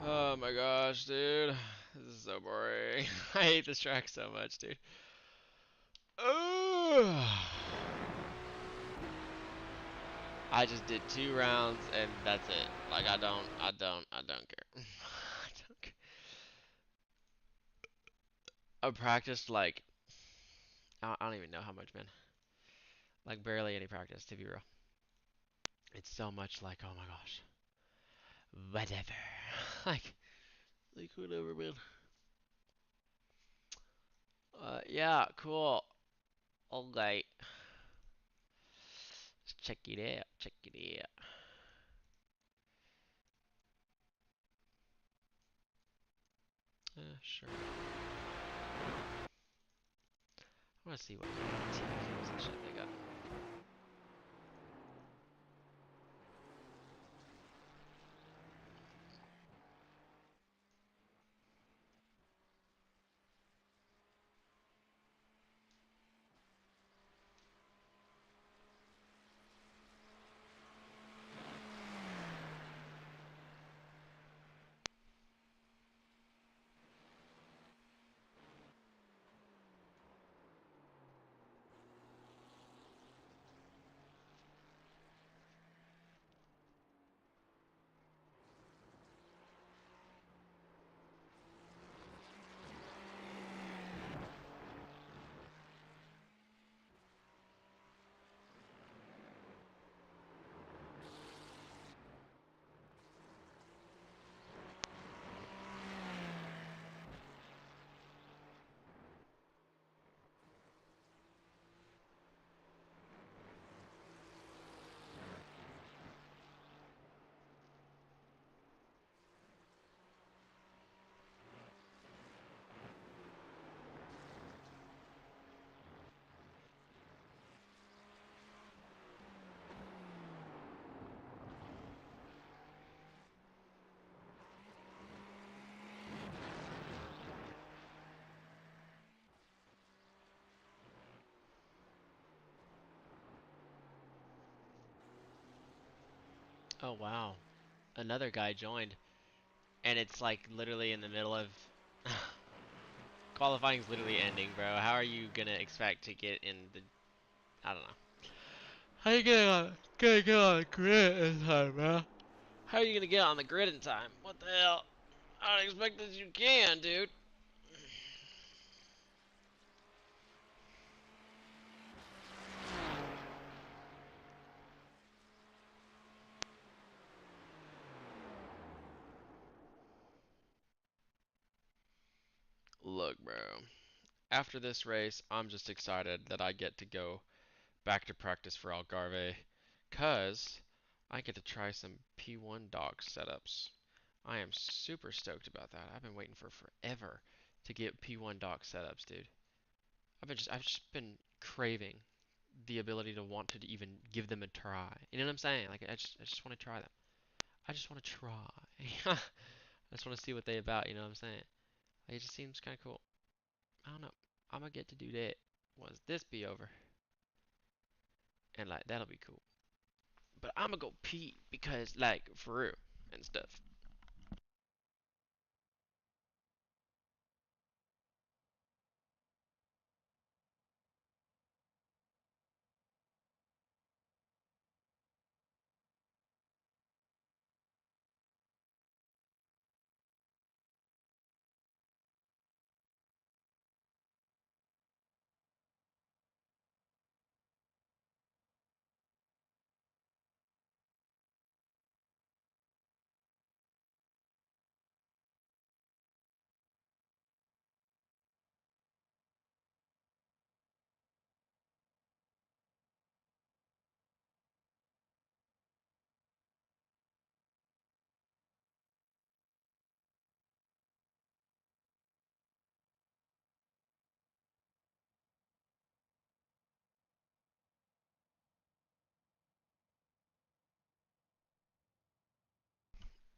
Oh my gosh, dude. This is so boring. I hate this track so much, dude. Ugh. I just did 2 rounds and that's it. Like I don't care. I don't care. I practiced like I don't even know how much, man. Like barely any practice, to be real. It's so much like, oh my gosh. Whatever. like whatever, man. Yeah, cool. Okay. Let's check it out. Check it out. Sure. I want to see what kind of team fuels and shit they got. Oh wow, another guy joined, and it's like literally in the middle of qualifying's literally ending, bro. How are you gonna expect to get in the? I don't know. How you gonna get on the grid in time, bro? How are you gonna get on the grid in time? What the hell? I don't expect that you can, dude. Look, bro. After this race, I'm just excited that I get to go back to practice for Algarve, cause I get to try some P1 dog setups. I am super stoked about that. I've been waiting for forever to get P1 dog setups, dude. I've just been craving the ability to want to even give them a try. You know what I'm saying? Like I just want to try them. I just want to try. I just want to see what they about. You know what I'm saying? Like, it just seems kind of cool. I don't know. I'm gonna get to do that once this be over, and like that'll be cool. But I'm gonna go pee because like for real and stuff.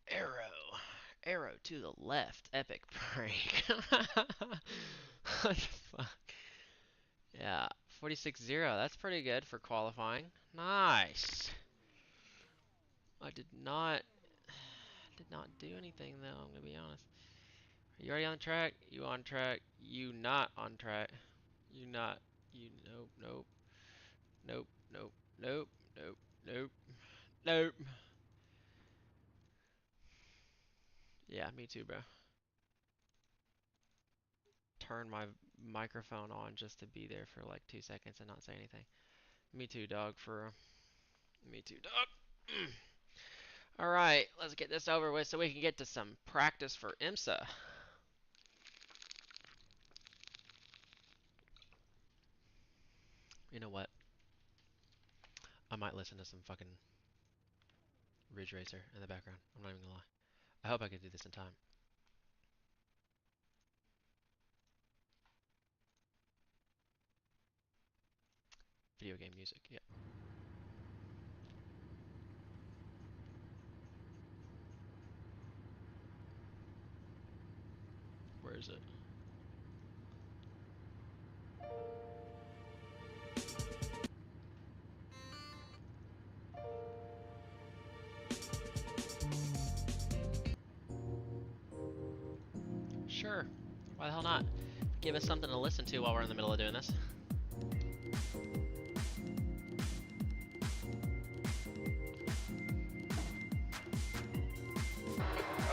Arrow, arrow to the left, epic break. What the fuck? Yeah, 46-0. That's pretty good for qualifying. Nice. I did not do anything though. I'm gonna be honest. Are you already on track? You on track? You not on track? You not? You nope, nope, nope, nope, nope, nope, nope, nope. Yeah, me too, bro. Turn my microphone on just to be there for like 2 seconds and not say anything. Me too, dog. For me too, dog. All right, let's get this over with so we can get to some practice for IMSA. You know what? I might listen to some fucking Ridge Racer in the background. I'm not even gonna lie. I hope I can do this in time. Video game music, yeah. Where is it? Sure. Why the hell not? Give us something to listen to while we're in the middle of doing this.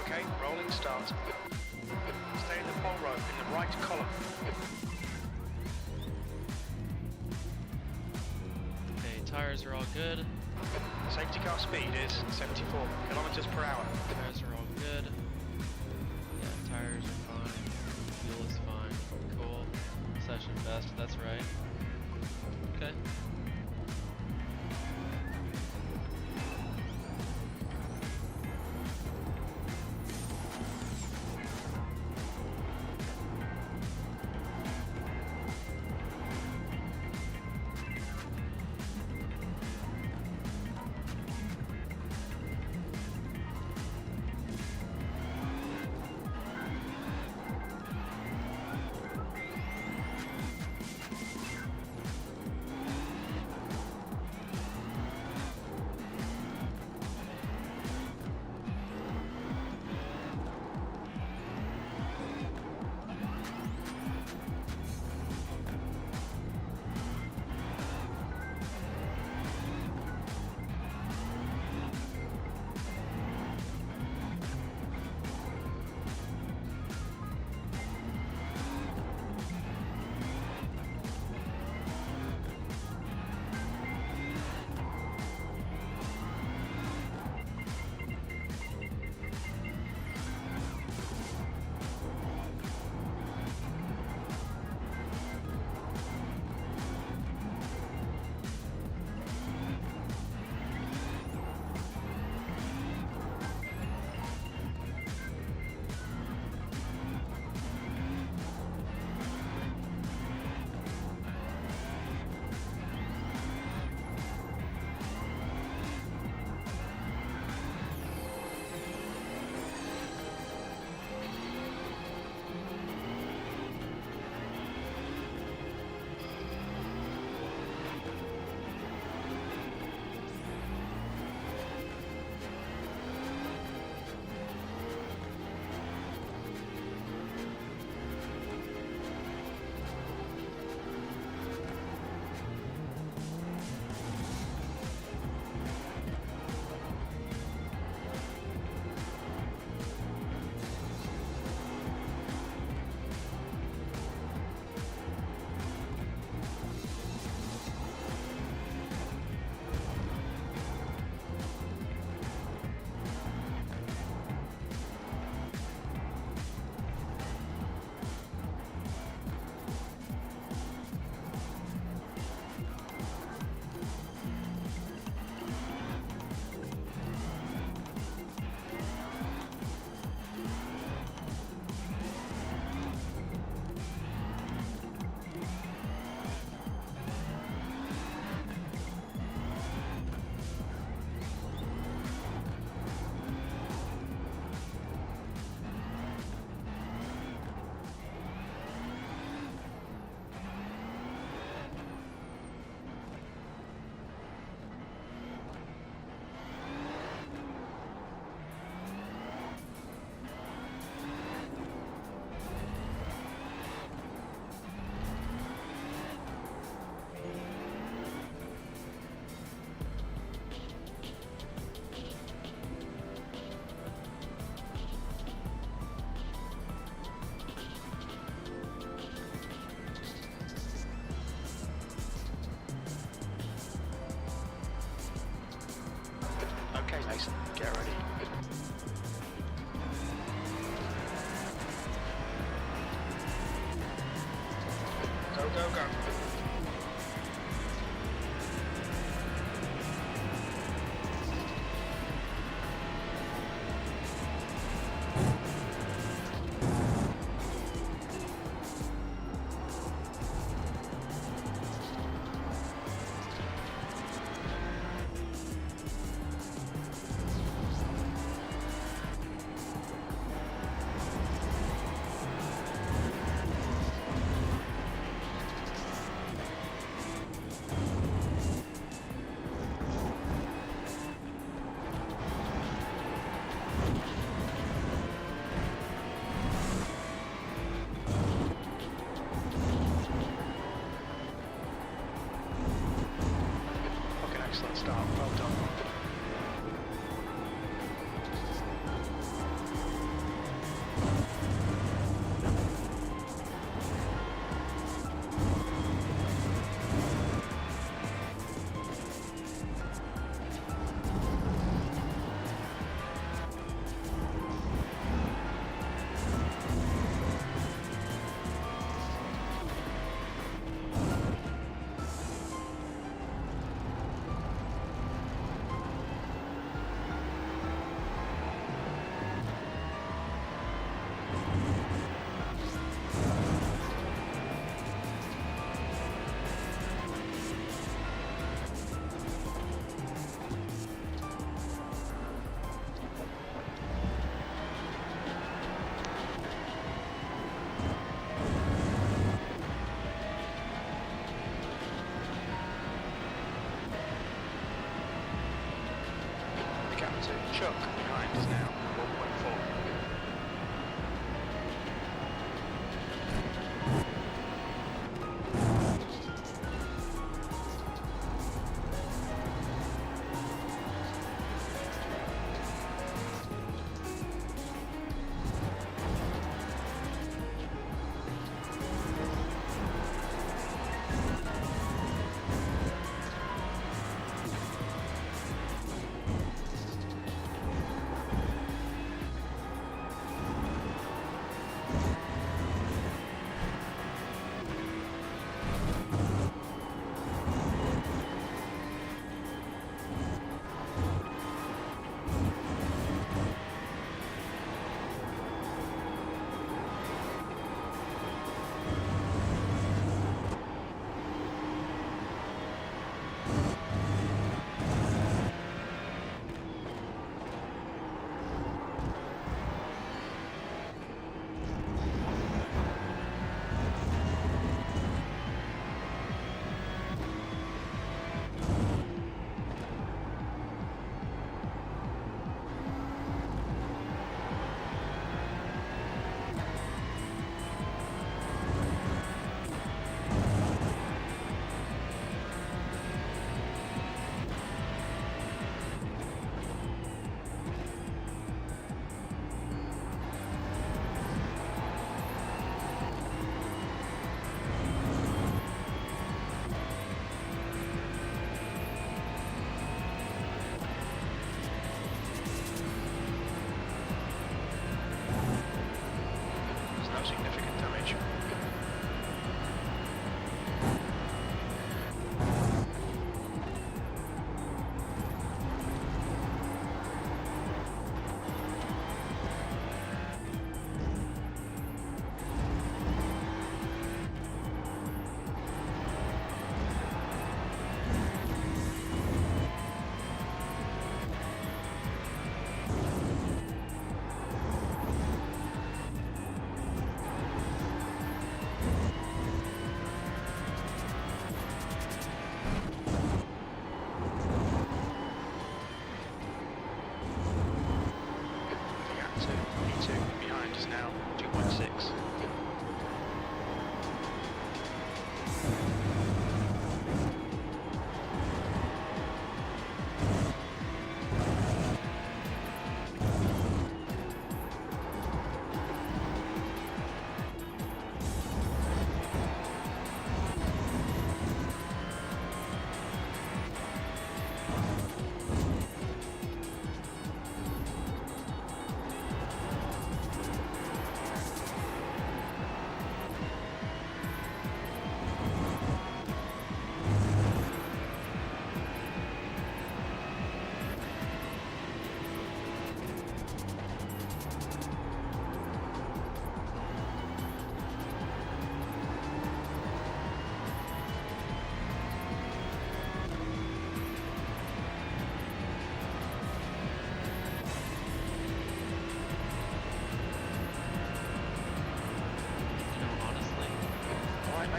Okay, rolling start. Stay in the pole row, in the right column. Okay, tires are all good. Safety car speed is 74 kilometers per hour. Tires are all good. Yeah, tires are fine. Fuel is fine. Cool. Session best, that's right. Okay. Mason, get ready. Go, go, go.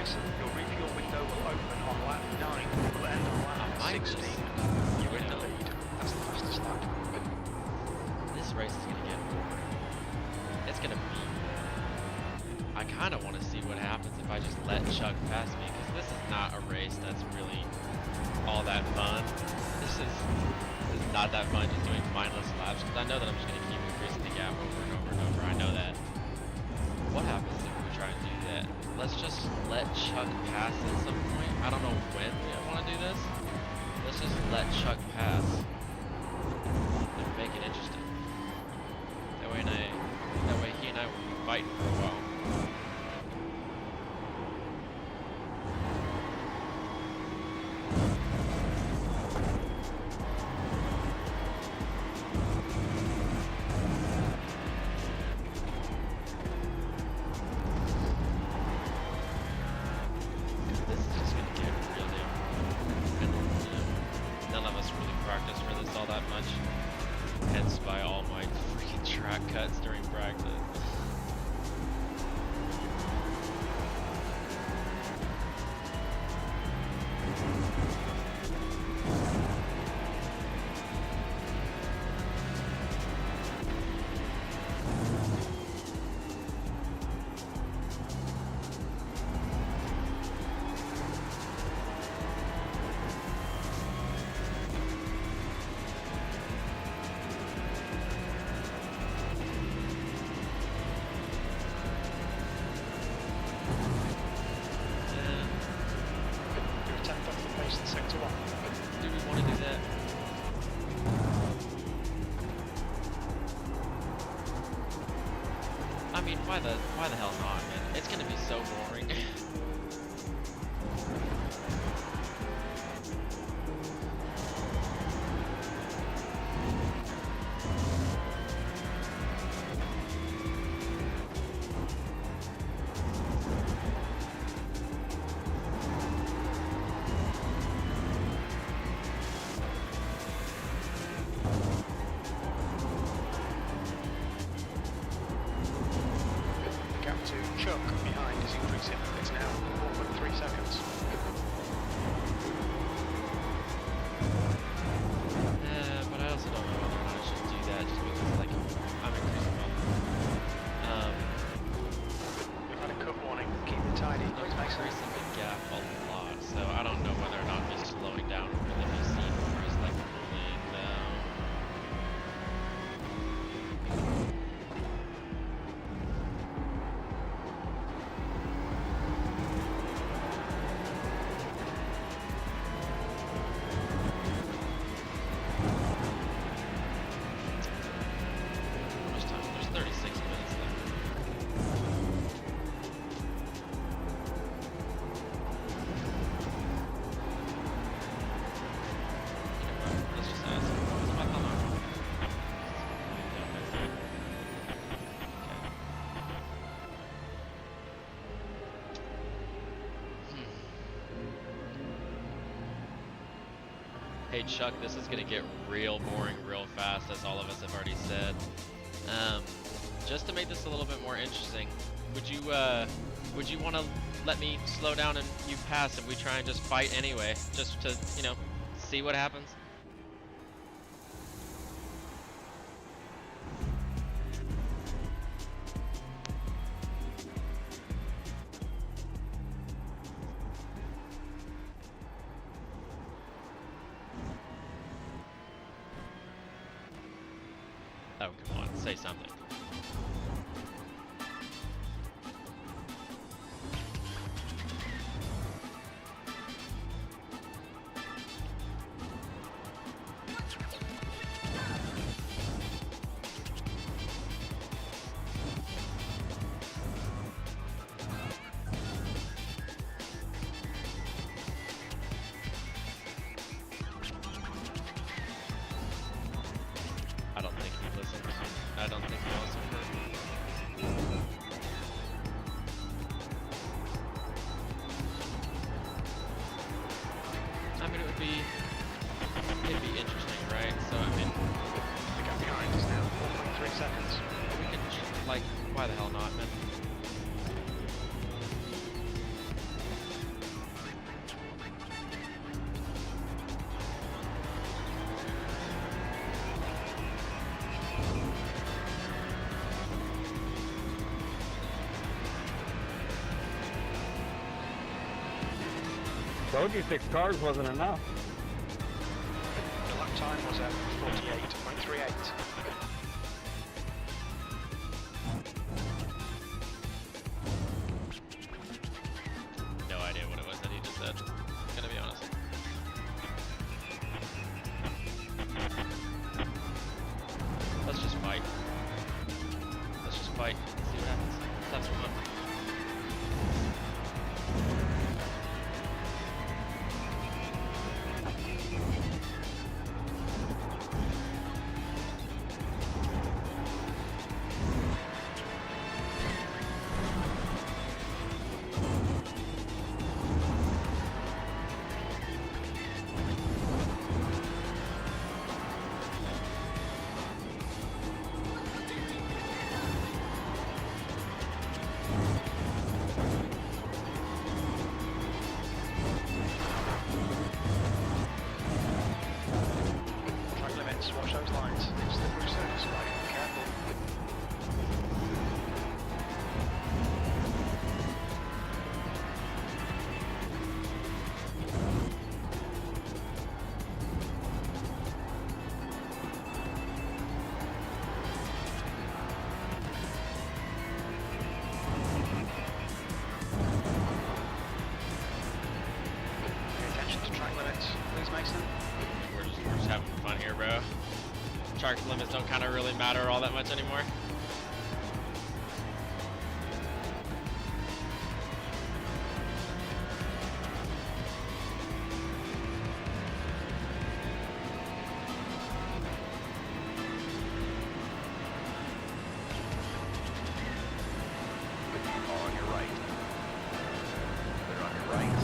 Mason, your refuel window will open on lap 9. Will end on lap I might 16. just- You're in the lead. That's the fastest lap. This race is gonna get boring. It's gonna be. I kind of want to see what happens if I just let Chuck pass me, because this is not a race that's really all that fun. This is not that fun, just doing mindless laps, because I know that I'm just gonna keep increasing the gap over and over and over. I know that. What happens if we try and do that? Let's just let Chuck pass at some point. I don't know when we want to do this. Let's just let Chuck pass and make it interesting. That way he and I will be fighting for a while. This is just gonna get real damn. None of us really practice for this all that much. Hence by all my freaking track cuts during practice. You're a tenth off the pace in sector 1. Do we want to do that? I mean, why the hell not, man? It's gonna be so boring. The gap to Chuck behind is increasing. It's now 4.3 seconds. But I also don't know whether or not I should do that, just because like I'm increasing my. We've had a cut warning. Keep it tidy. I'm increasing the gap a lot, so I don't know whether or not me slowing down will really be seen as like pulling down. How much time? There's 36 minutes left. Let's just ask. What's my thumb? Hey Chuck, this is gonna get real boring real fast, as all of us have already said. Just to make this a little bit more interesting, would you want to let me slow down and you pass, and we try and just fight anyway, just to, see what happens? Oh, come on, say something. I don't think he listens. I don't think he also heard. I mean, it'd be interesting, right? So, I mean, The gap behind is now 4.3 seconds. we can, like, why the hell not, man? Told you 6 cars wasn't enough. The lap time was at 48.38. No idea what it was that he just said. Gonna be honest. Let's just fight. Let's just fight. See what happens. Let's have some fun. Track limits, watch those lines. It's the surface, right? Careful. Pay attention to track limits, please, Mason. We're just having fun here, bro. Track limits don't kind of really matter all that much anymore. On your right. They're on your right.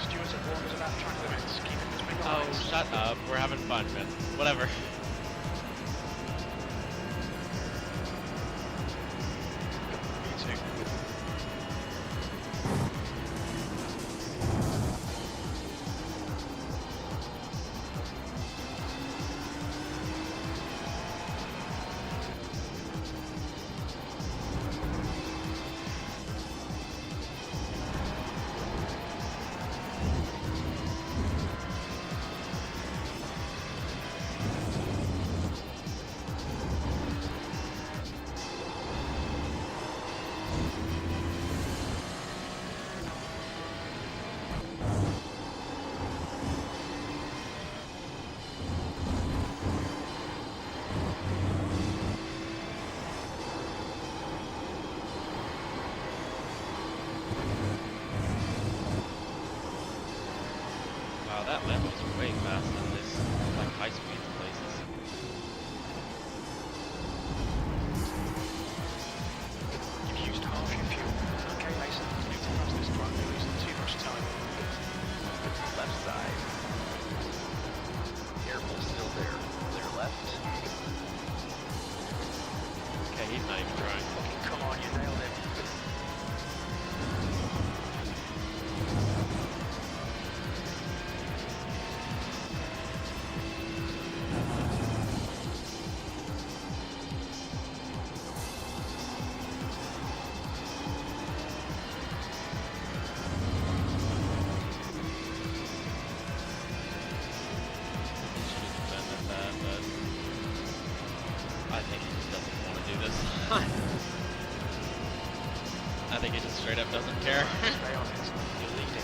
Stewards have warned us about track limits. Keep it between the Oh, lines. shut up. We're having fun, man. Whatever. Me too. Wow, that lap was way faster than this, like, high speed places. You've used half your fuel. Okay, Mason. Move to cross this track. You're losing too much time. Left side. Careful, still there. Clear left. Okay, he's not even trying. Fucking come on, you nailed it. on. I think he just straight up doesn't care. Stay on it. You're leading.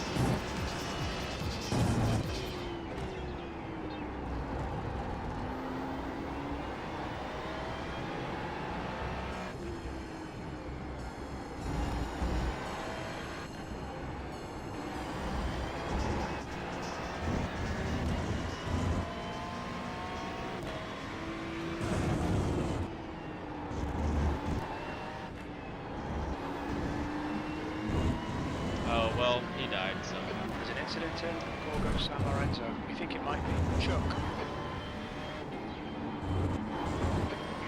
Oh, well, he died, so. There's an incident in Gorgo San Lorenzo. We think it might be Chuck. Use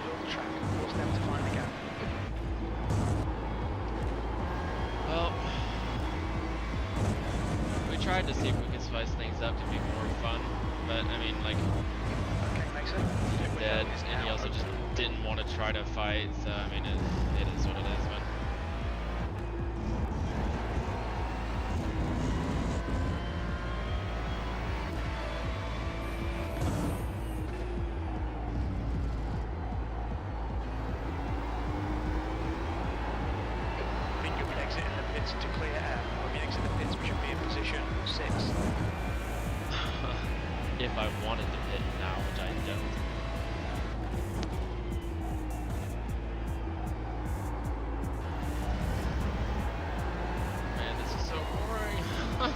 all the track. Force them to find the gap. Well, we tried to see if we could spice things up to be more fun, but I mean, like, Okay, Mason. you're dead, and he also just didn't want to try to fight, so I mean, it is what it is, but. I think you would exit in the pits to clear air. When we exit the pits, we should be in position 6. If I wanted to pit now, which I don't. Man, this is so boring. I'm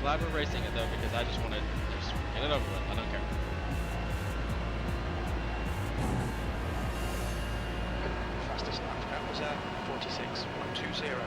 glad we're racing it though, because I just want to just get it over with. I don't care. Fastest lap. That was 46.20. 46.2 is terrible.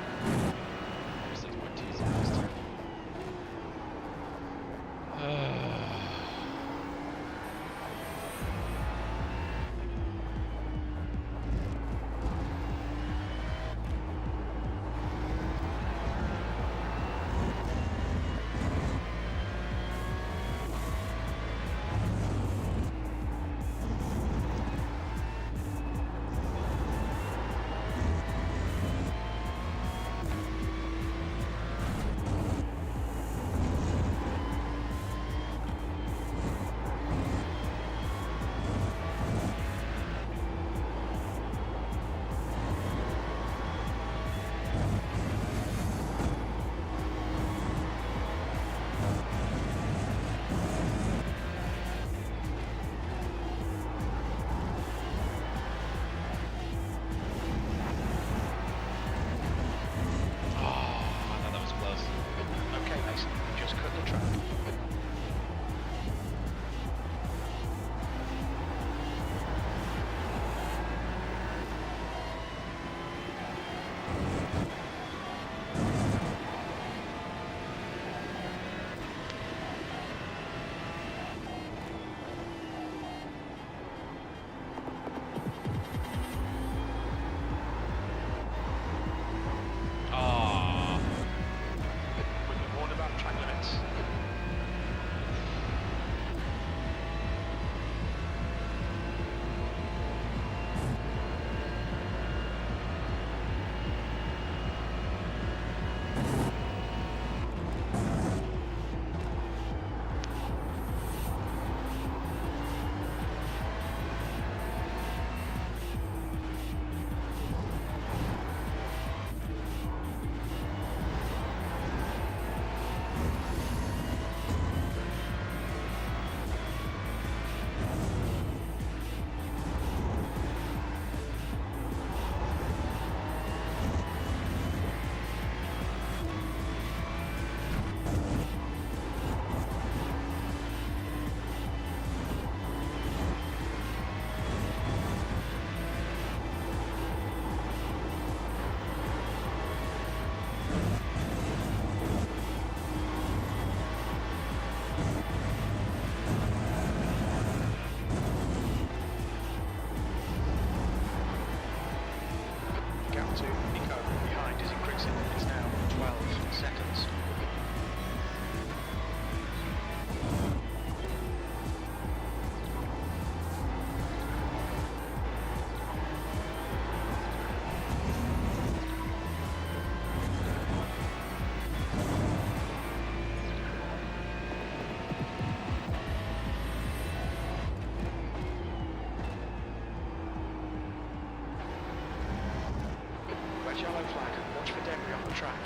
yellow flag. Watch for debris on the track.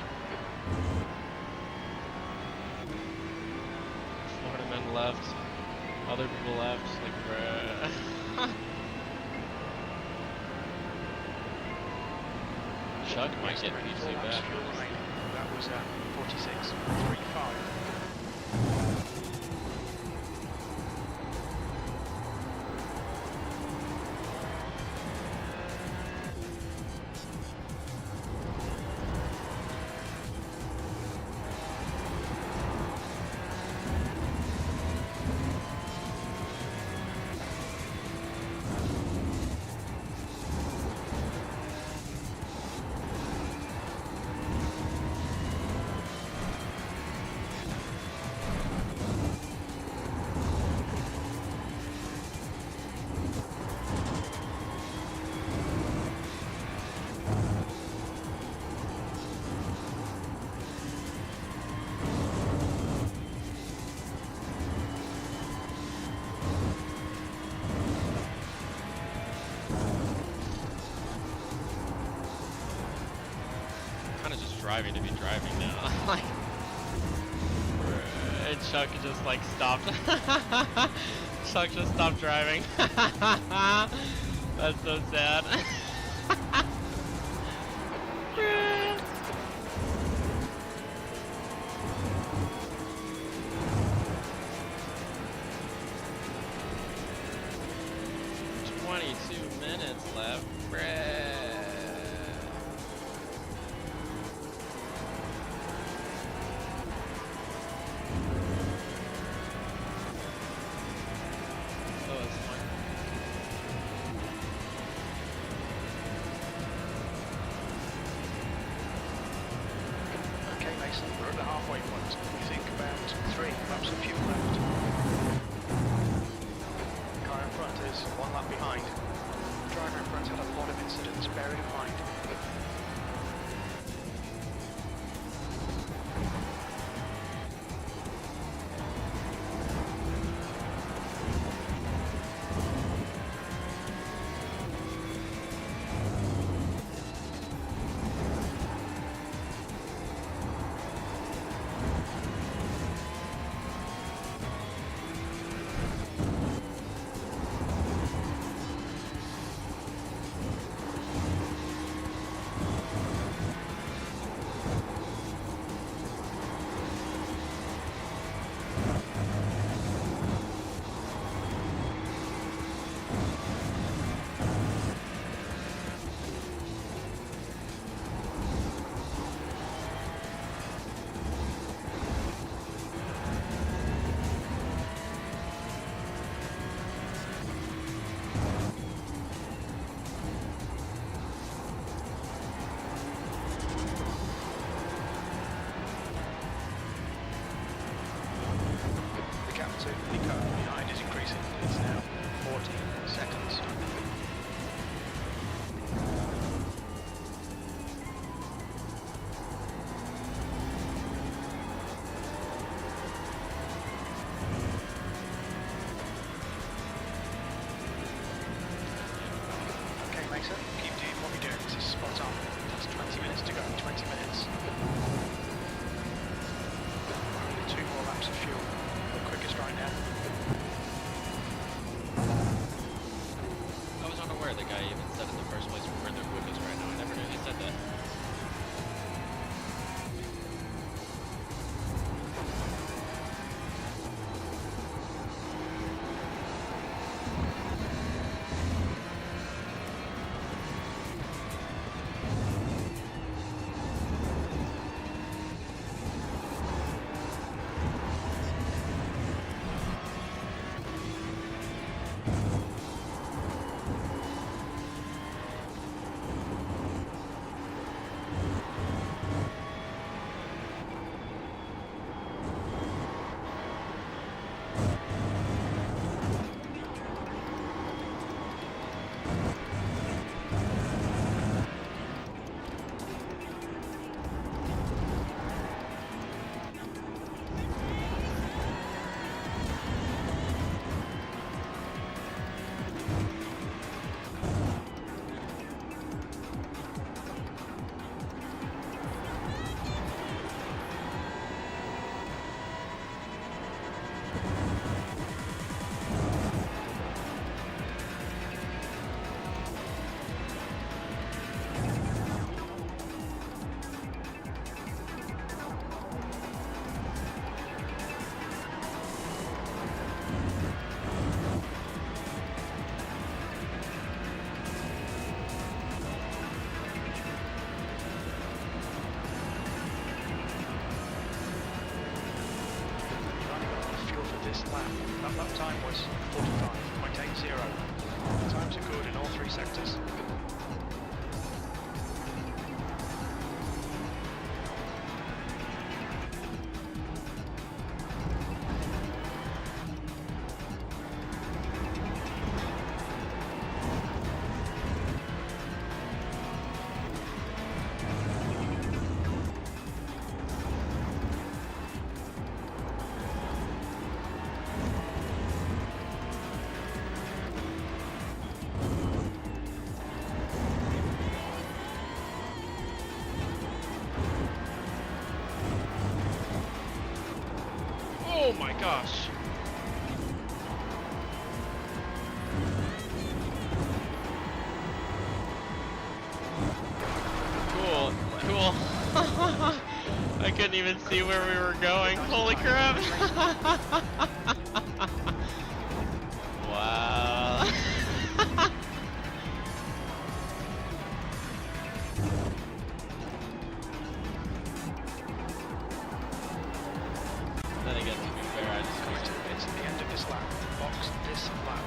Florida men left. Other people left. Like, bruh. Chuck might get P2 4 laps back. fuel remaining. That was 46.35. Kind of just driving to be driving now. Like, and Chuck just like stopped. Chuck just stopped driving. That's so sad. Bruh. Minutes left, bruh. Oh, it's fine. Okay, Mason, we're at the halfway point. We think about 3 laps of fuel left. Car in front is 1 lap behind. Driver in front had a lot of incidents, bear it in mind. The car behind is increasing. It's now 14 seconds. Okay, Mason, keep doing what you're doing. This is spot on. That's 20 minutes to go. 20 minutes. Only 2 more laps of fuel. Quickest right now. I was unaware the guy even said in the first place we're the quickest right now. I never knew he said that. That lap time was 45.80. Times are good in all three sectors. Oh my gosh. Cool, cool. I couldn't even see where we were going. Holy crap. Wow. Then again, to be fair, I just Coming to the pits at the end of this lap. Box this lap.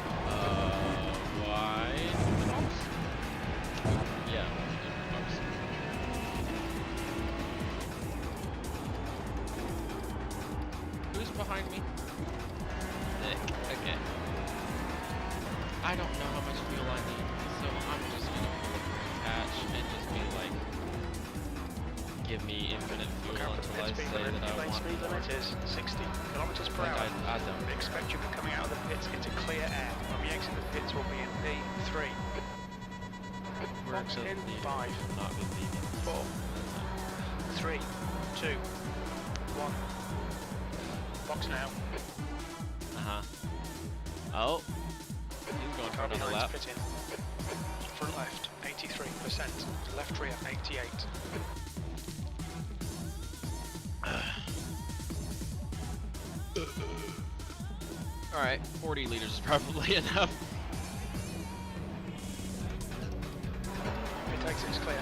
why? Box. Yeah, box. Who's behind me? Nick. Okay. I don't know how much fuel I need, so I'm just gonna pull a green patch and just be like, give me infinite fuel Look out for the until I pit say speed limit. that I Lane want speed more. limit is 60 kilometers per Like, hour. I don't. We expect you to be coming out of the pits into clear air. When we exit the pits, we'll be in P3. We're Box just in leaving, 5, not be vegan. 4, 3, 2, 1. Box now. Uh-huh. Oh. He's going for Car another behind's lap. pitting. Front left, 83%. Left rear, 88. Alright, 40 liters is probably enough. Pit exit is clear.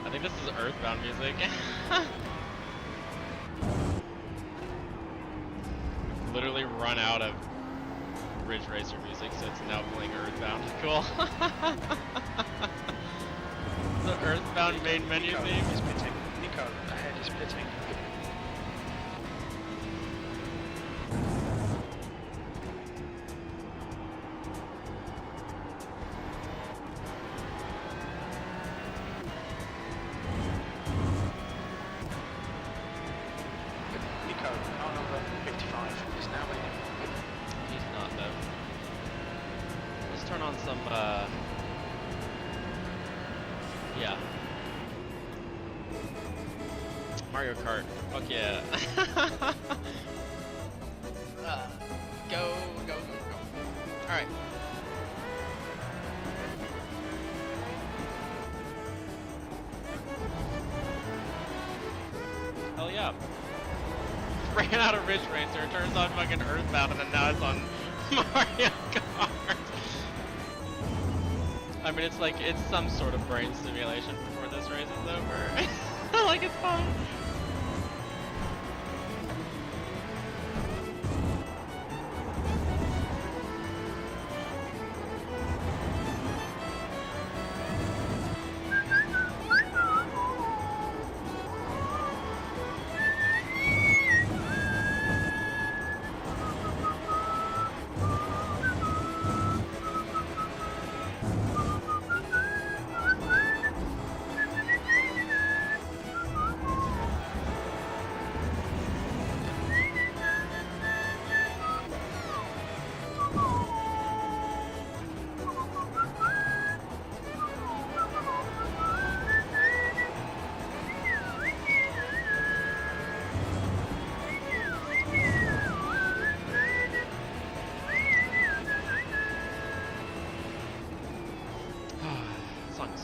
I think this is Earthbound music. Literally run out of Ridge Racer music, so it's now playing Earthbound. Cool. The Earthbound main menu Nico theme. is pitting. Nico ahead is pitting. Nico, car number 55, is now in. He's not though. Let's turn on some, yeah. Mario Kart. Fuck yeah. Go. Alright. Hell yeah. Ran out of Ridge Racer, it turns on fucking Earthbound, and then now it's on Mario Kart. I mean, it's like, it's some sort of brain stimulation before this race is over. Like, it's fun.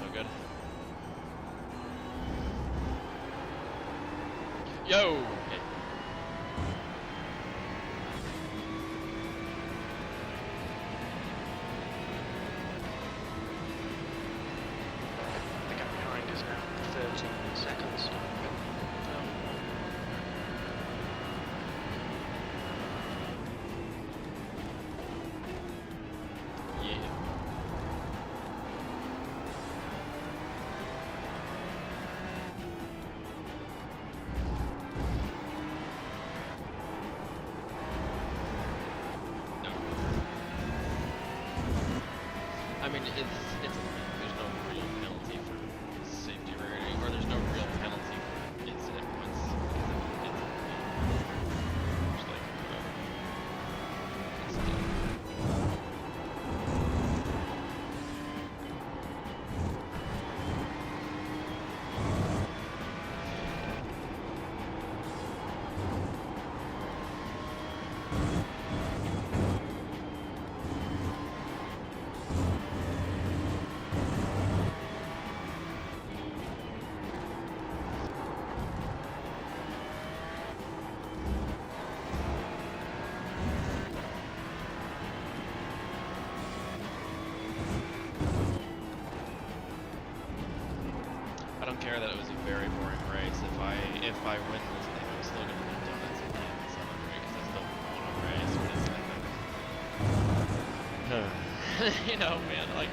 so good. Yo! Okay. The gap behind is now 13 seconds. Yeah. No. I mean, there's no real penalty for safety rating, or there's no real penalty for incident points. Just like, it's still. I don't care that it was a very boring race. If I win this thing, I'm still gonna win donuts at the end and celebrate because I still won a race. But it's like, you know, man, like.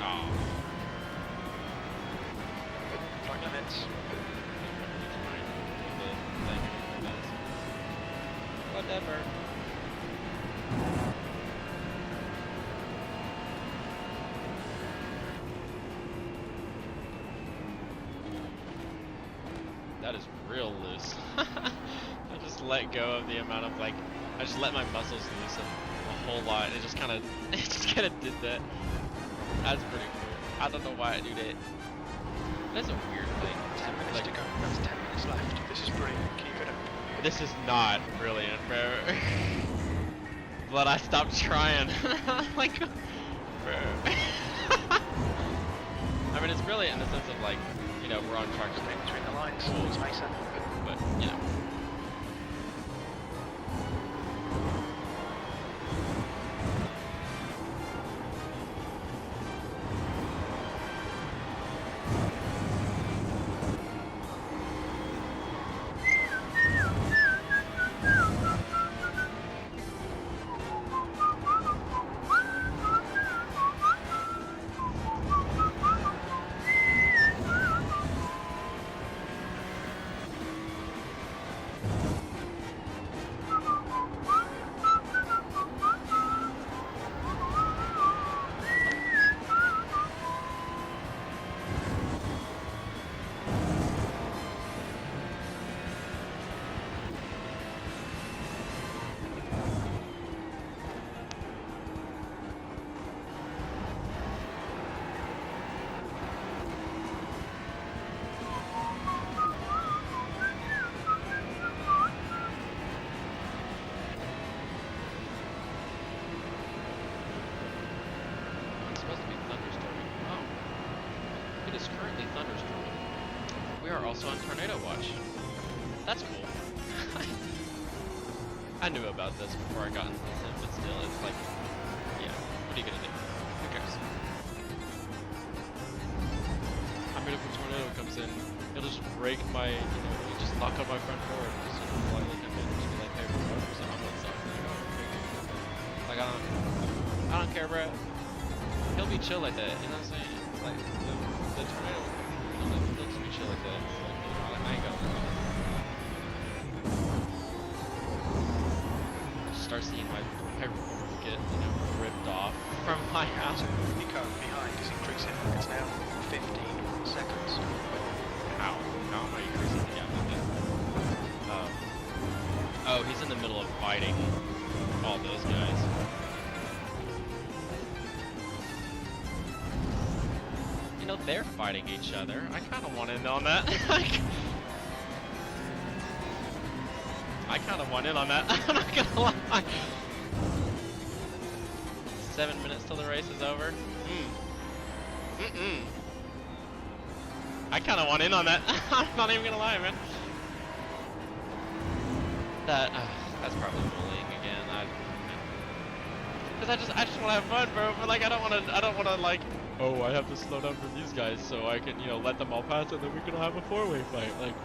Oh. Flight limits. Whatever. That is real loose. I just let go of the amount of like, I just let my muscles loosen a whole lot. It just kind of did that. That's pretty cool. I don't know why I do that. That's a weird thing. 10 minutes Like, to go. That's 10 minutes left. This is brilliant. Keep it up. this is not brilliant, bro. But I stopped trying. Like, bro. I mean, it's brilliant in the sense of like, you know, we're on track to Stay between the lines. Cool. It's Mason. but you know. Also on tornado watch. That's cool. I knew about this before I got into the sim, but still, it's like, yeah, what are you gonna do? Who cares? I mean, if a tornado comes in, it'll just break my, you know, it'll just knock out my front door and just, you know, slightly come in and just be like, hey, bro, what's up? I'm on something. Like, I don't care, bro. He'll be chill like that, you know what I'm saying? Like, the tornado, he'll just be chill like that. I ain't got start seeing my roof get, you know, ripped off from my house. Nico behind is increasing. It's now 15 seconds. How? How am I increasing the gap like that? Oh, he's in the middle of fighting all those guys. You know, they're fighting each other. I kind of want to know that. Like, I kind of want in on that. I'm not gonna lie. 7 minutes till the race is over. I kind of want in on that. I'm not even gonna lie, man. That's probably bullying again. Cause I just want to have fun, bro. But like, I don't want to like, oh, I have to slow down for these guys so I can, you know, let them all pass and then we can have a four-way fight. Like,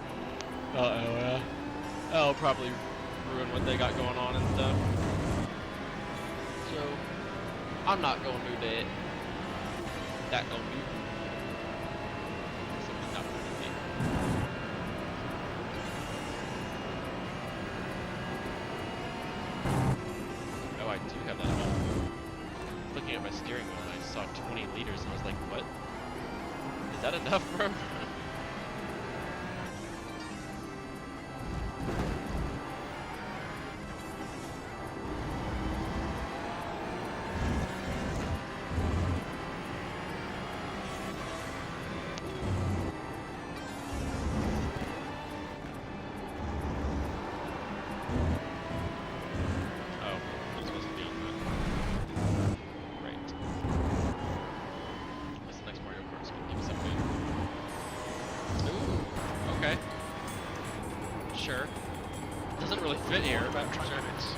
that'll probably ruin what they got going on and stuff. So, I'm not gonna do that. That gonna do. Something not gonna do. Oh, I do have that on. Looking at my steering wheel and I saw 20 liters and I was like, what? Is that enough, bro? Doesn't really fit here, but track limits.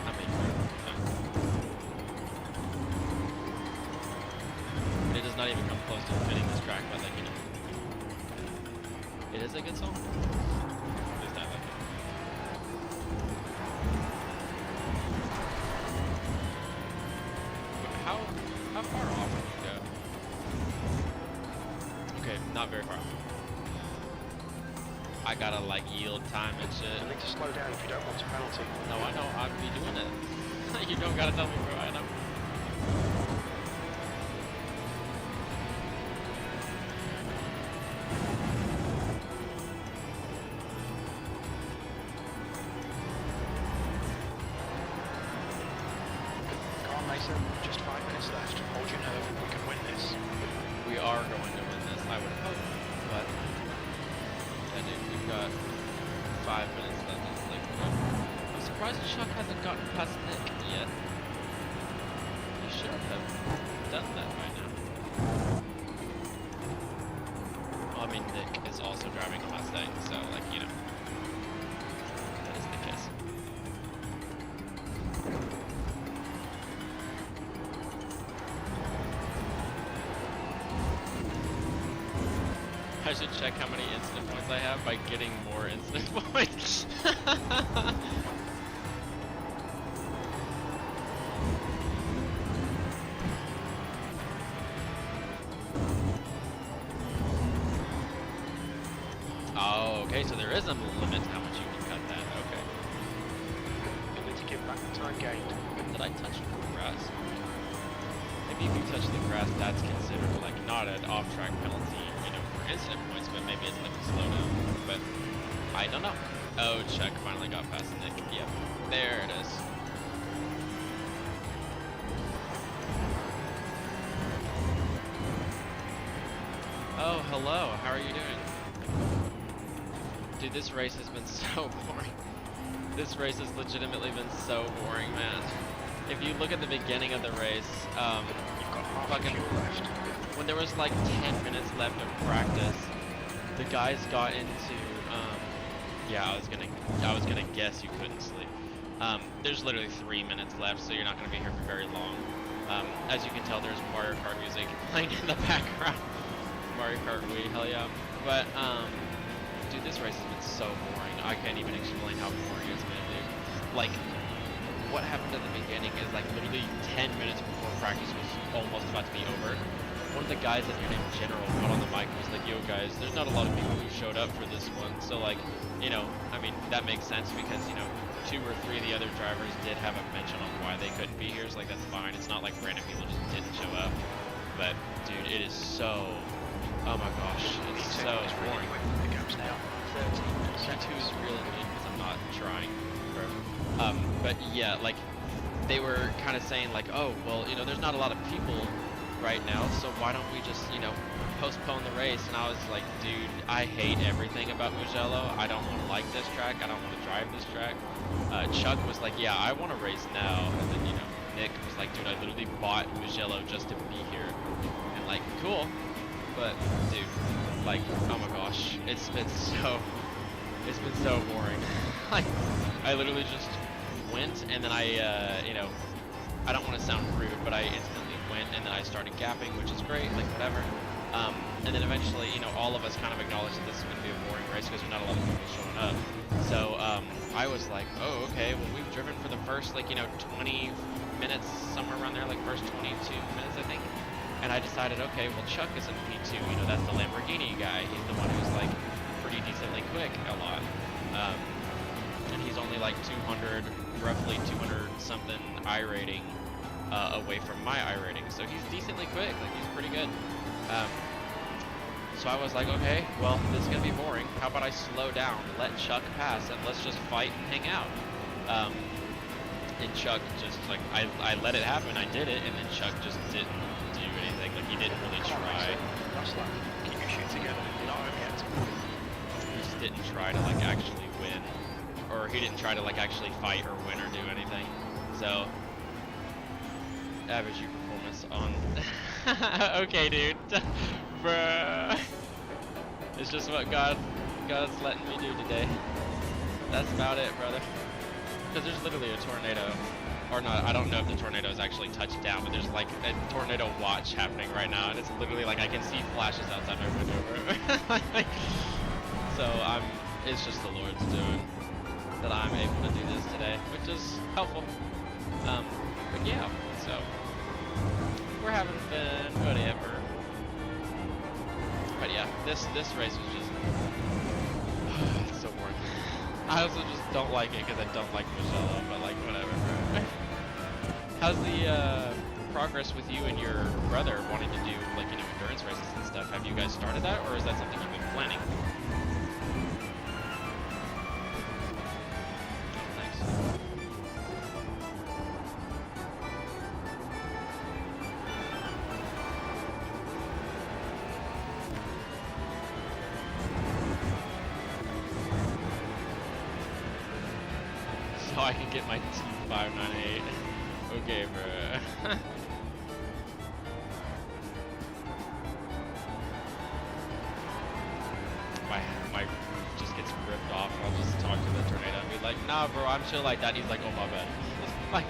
I mean, it does not even come close to fitting this track, but like, you know, it is a good song. It's not that good. But how far off can you go? Okay, not very far. I gotta like yield time and shit. You need to slow down if you don't want a penalty. No, I know, I'd be doing it. You don't gotta tell me, bro, I know. Come on, Mason, just 5 minutes left. Hold your nerve, we can win this. We are going to win this, I would hope, but I think we've got 5 minutes left. It's like, I'm surprised Chuck hasn't gotten past Nick yet. He should have done that by now. Well, I mean, Nick is also driving a Mustang, so, like, you know, that is the case. I should check how many incident points I have by getting more incident points. Oh, okay, so there is a limit to how much you can cut that. Okay. You need to give back the time gained. Did I touch the grass? Maybe if you touch the grass, that's considered like not an off-track penalty, you know, for incident points, but maybe it's like a slowdown. But I don't know. Oh, Chuck finally got past Nick. Yep, there it is. Oh, hello. How are you doing? Dude, this race has been so boring. This race has legitimately been so boring, man. If you look at the beginning of the race, You've got half fucking fuel left. when there was like 10 minutes left of practice, the guys got into yeah, I was gonna guess you couldn't sleep. There's literally 3 minutes left, so you're not gonna be here for very long. As you can tell, there's Mario Kart music playing in the background. Mario Kart Wii, hell yeah. But dude, this race has been so boring. I can't even explain how boring it's been, dude. Like, what happened at the beginning is like literally 10 minutes before practice was almost about to be over. One of the guys that your name General got on the mic and was like, yo guys, there's not a lot of people who showed up for this one. So like, you know, I mean, that makes sense because, you know, 2 or 3 of the other drivers did have a mention on why they couldn't be here. So like, that's fine. It's not like random people just didn't show up. But dude, it is so, oh my gosh, it's so boring. The gap's now 13 G2 is really mean because I'm not trying, bro. But yeah, like, they were kind of saying like, oh, well, you know, there's not a lot of people right now, so why don't we just, you know, postpone the race? And I was like, dude, I hate everything about Mugello. I don't want to like this track. I don't want to drive this track. Chuck was like, yeah, I want to race now. And then, you know, Nick was like, dude, I literally bought Mugello just to be here. And like, cool. But, dude, like, oh my gosh, it's been so boring. Like, I literally just went, and then I, you know, I don't want to sound rude, but I instantly went, and then I started gapping, which is great, like, whatever. And then eventually, you know, all of us kind of acknowledged that this is going to be a boring race because there's not a lot of people showing up. So, I was like, oh, okay, well, we've driven for the first, like, you know, 20 minutes, somewhere around there, like, first 22 minutes, I think. And I decided, okay, well, Chuck is in P2, you know, that's the Lamborghini guy. He's the one who's, like, pretty decently quick a lot. And he's only, like, 200, roughly 200 something I rating away from my I rating. So he's decently quick, like, he's pretty good. So I was like, okay, well, this is going to be boring. How about I slow down, let Chuck pass, and let's just fight and hang out. And Chuck just, like, I let it happen, I did it, and then Chuck just didn't do anything. Like, he didn't really try. That's like, keep your shit together, you're not going to get to He just didn't try to, like, actually win. Or he didn't try to, like, actually fight or win or do anything. So, average U performance on... okay, dude. Bruh. It's just what God's letting me do today. That's about it, brother. Because there's literally a tornado. Or not, I don't know if the tornado is actually touched down, but there's like a tornado watch happening right now, and it's literally like I can see flashes outside my window. So it's just the Lord's doing that I'm able to do this today, which is helpful. But yeah, so we're having fun, whatever. But yeah, this race was just it's so boring. I also just don't like it because I don't like Mugello, but like whatever. How's the progress with you and your brother wanting to do like, you know, endurance races and stuff? Have you guys started that, or is that something you've been planning? Thanks. So I can get my T598. Okay, bruh. my roof just gets ripped off, and I'll just talk to the tornado and be like, nah, bro, I'm chill like that. He's like, oh, my bad. Like,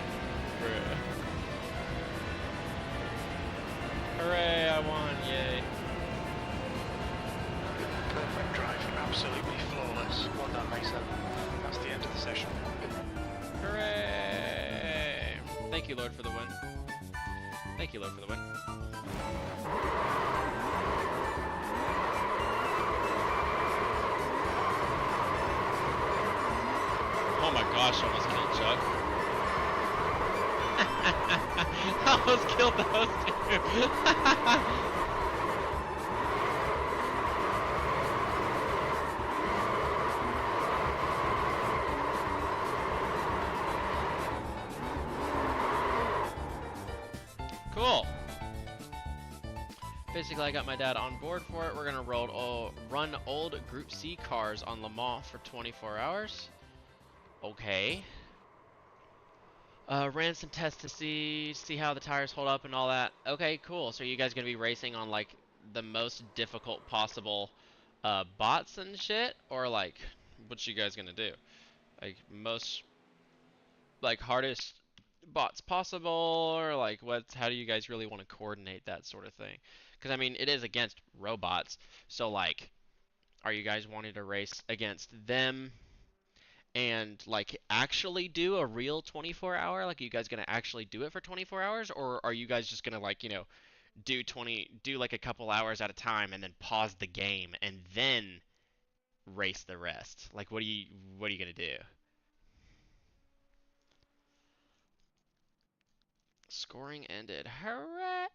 bruh. Hooray, I won, yay. perfect drive, absolutely flawless. Well done, Mason. That's the end of the session. Hooray! Thank you, Lord, for the win. Thank you, Lord, for the win. Oh my gosh, almost killed Chuck. Almost killed those two. Cool. Basically, I got my dad on board for it. We're gonna run old Group C cars on Le Mans for 24 hours. Okay. Ran some tests to see how the tires hold up and all that. Okay, cool. So you guys gonna be racing on like the most difficult possible bots and shit, or like what you guys gonna do? Like most like hardest bots possible, or like how do you guys really want to coordinate that sort of thing? Because I mean, it is against robots, so like, are you guys wanting to race against them and like actually do a real 24 hour? Like, are you guys gonna actually do it for 24 hours, or are you guys just gonna like, you know, do like a couple hours at a time and then pause the game and then race the rest? Like, what are you gonna do? Scoring ended. Hooray!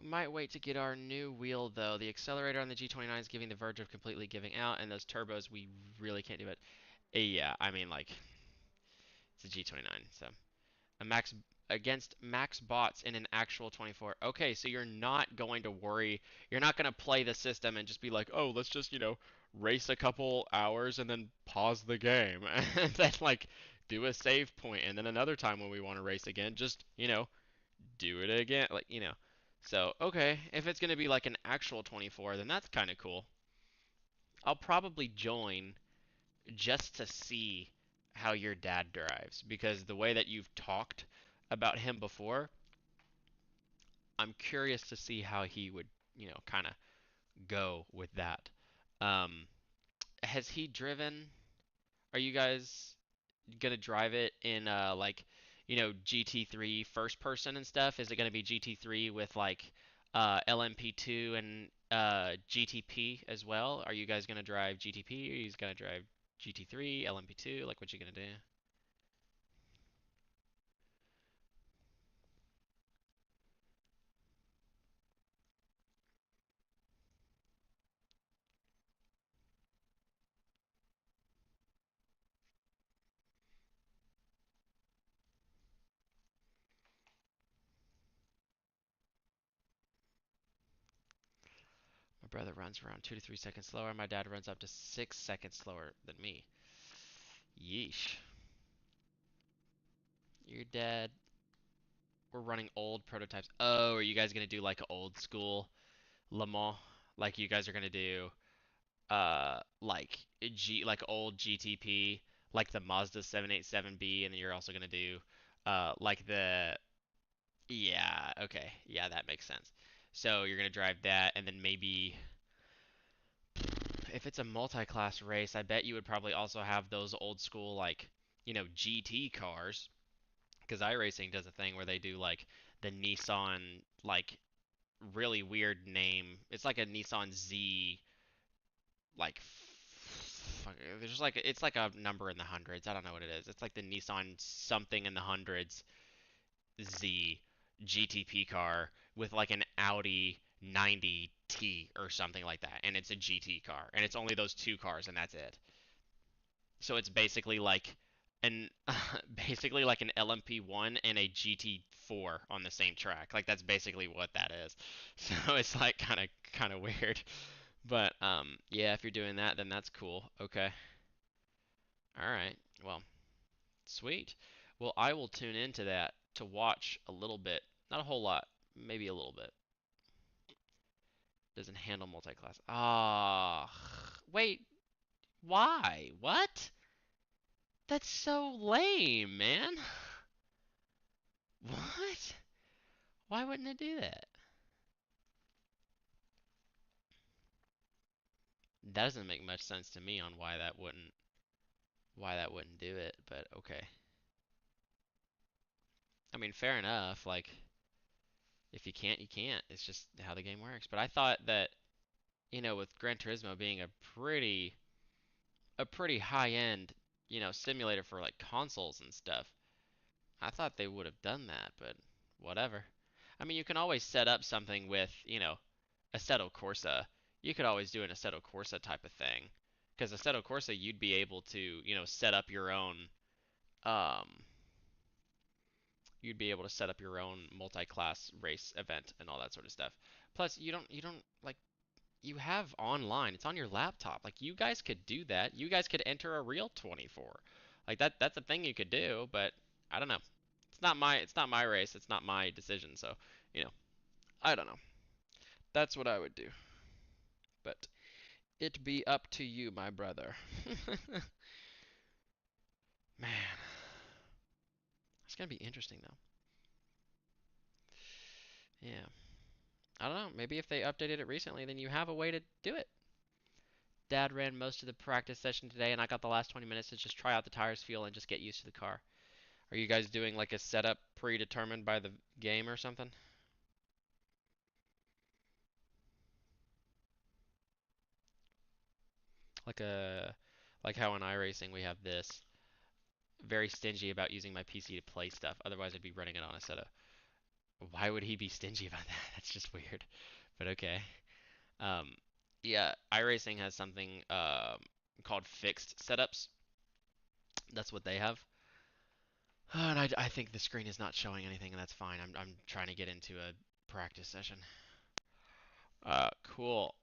We might wait to get our new wheel, though. The accelerator on the G29 is giving the verge of completely giving out, and those turbos, we really can't do it. Yeah, I mean, like, it's a G29, so. A max against max bots in an actual 24. Okay, so you're not going to worry. You're not going to play the system and just be like, oh, let's just, race a couple hours and then pause the game. And then, like, do a save point. And then another time when we want to race again, just, do it again. Like, So, okay, if it's going to be like an actual 24, then that's kind of cool. I'll probably join just to see how your dad drives because the way that you've talked about him before, I'm curious to see how he would, kind of go with that. Um, has he driven? Are you guys gonna drive it in like, GT3 first person and stuff? Is it gonna be GT3 with like LMP2 and GTP as well? Are you guys gonna drive GTP? Are you gonna drive GT3, LMP2? Like, what you gonna do? My brother runs around 2 to 3 seconds slower. My dad runs up to 6 seconds slower than me. Yeesh. Your dad. We're running old prototypes. Oh, are you guys gonna do like old school Le Mans? Like you guys are gonna do like like old GTP, like the Mazda 787B, and then you're also gonna do like the yeah, okay. Yeah, that makes sense. So you're gonna drive that and then maybe if it's a multi-class race, I bet you would probably also have those old school like, GT cars because iRacing does a thing where they do like the Nissan like really weird name. It's like a Nissan Z like there's like it's like a number in the hundreds. I don't know what it is. It's like the Nissan something in the hundreds Z GTP car with like an Audi 90T or something like that, and it's a GT car, and it's only those two cars, and that's it. So it's basically like an basically like an LMP1 and a GT4 on the same track. Like that's basically what that is. So it's like kind of weird. But yeah, if you're doing that, then that's cool. Okay. All right. Well, sweet. Well, I will tune into that to watch a little bit. Not a whole lot, maybe a little bit. Doesn't handle multi-class. Ah, wait. Why? What? That's so lame, man. What? Why wouldn't it do that? That doesn't make much sense to me on why that wouldn't do it, but okay. I mean, fair enough. Like if you can't, you can't. It's just how the game works. But I thought that, with Gran Turismo being a pretty high-end, simulator for like consoles and stuff, I thought they would have done that, but whatever. I mean, you can always set up something with, Assetto Corsa. You could always do an Assetto Corsa type of thing. Because Assetto Corsa, you'd be able to, set up your own, um, you'd be able to set up your own multi-class race event and all that sort of stuff. Plus, you don't like you have online. It's on your laptop. Like you guys could do that. You guys could enter a real 24. Like that's a thing you could do, but I don't know. It's not my race. It's not my decision. So, you know, I don't know. That's what I would do. But it be up to you, my brother. Man, it's gonna be interesting though. Yeah. I don't know. Maybe if they updated it recently, then you have a way to do it. Dad ran most of the practice session today, and I got the last 20 minutes to just try out the tires, feel, and just get used to the car. Are you guys doing like a setup predetermined by the game or something? Like like how in iRacing we have this. Very stingy about using my PC to play stuff. Otherwise, I'd be running it on a setup. Why would he be stingy about that? That's just weird. But okay. Um, yeah, iRacing has something called fixed setups. That's what they have. And I think the screen is not showing anything, and that's fine. I'm trying to get into a practice session. Cool.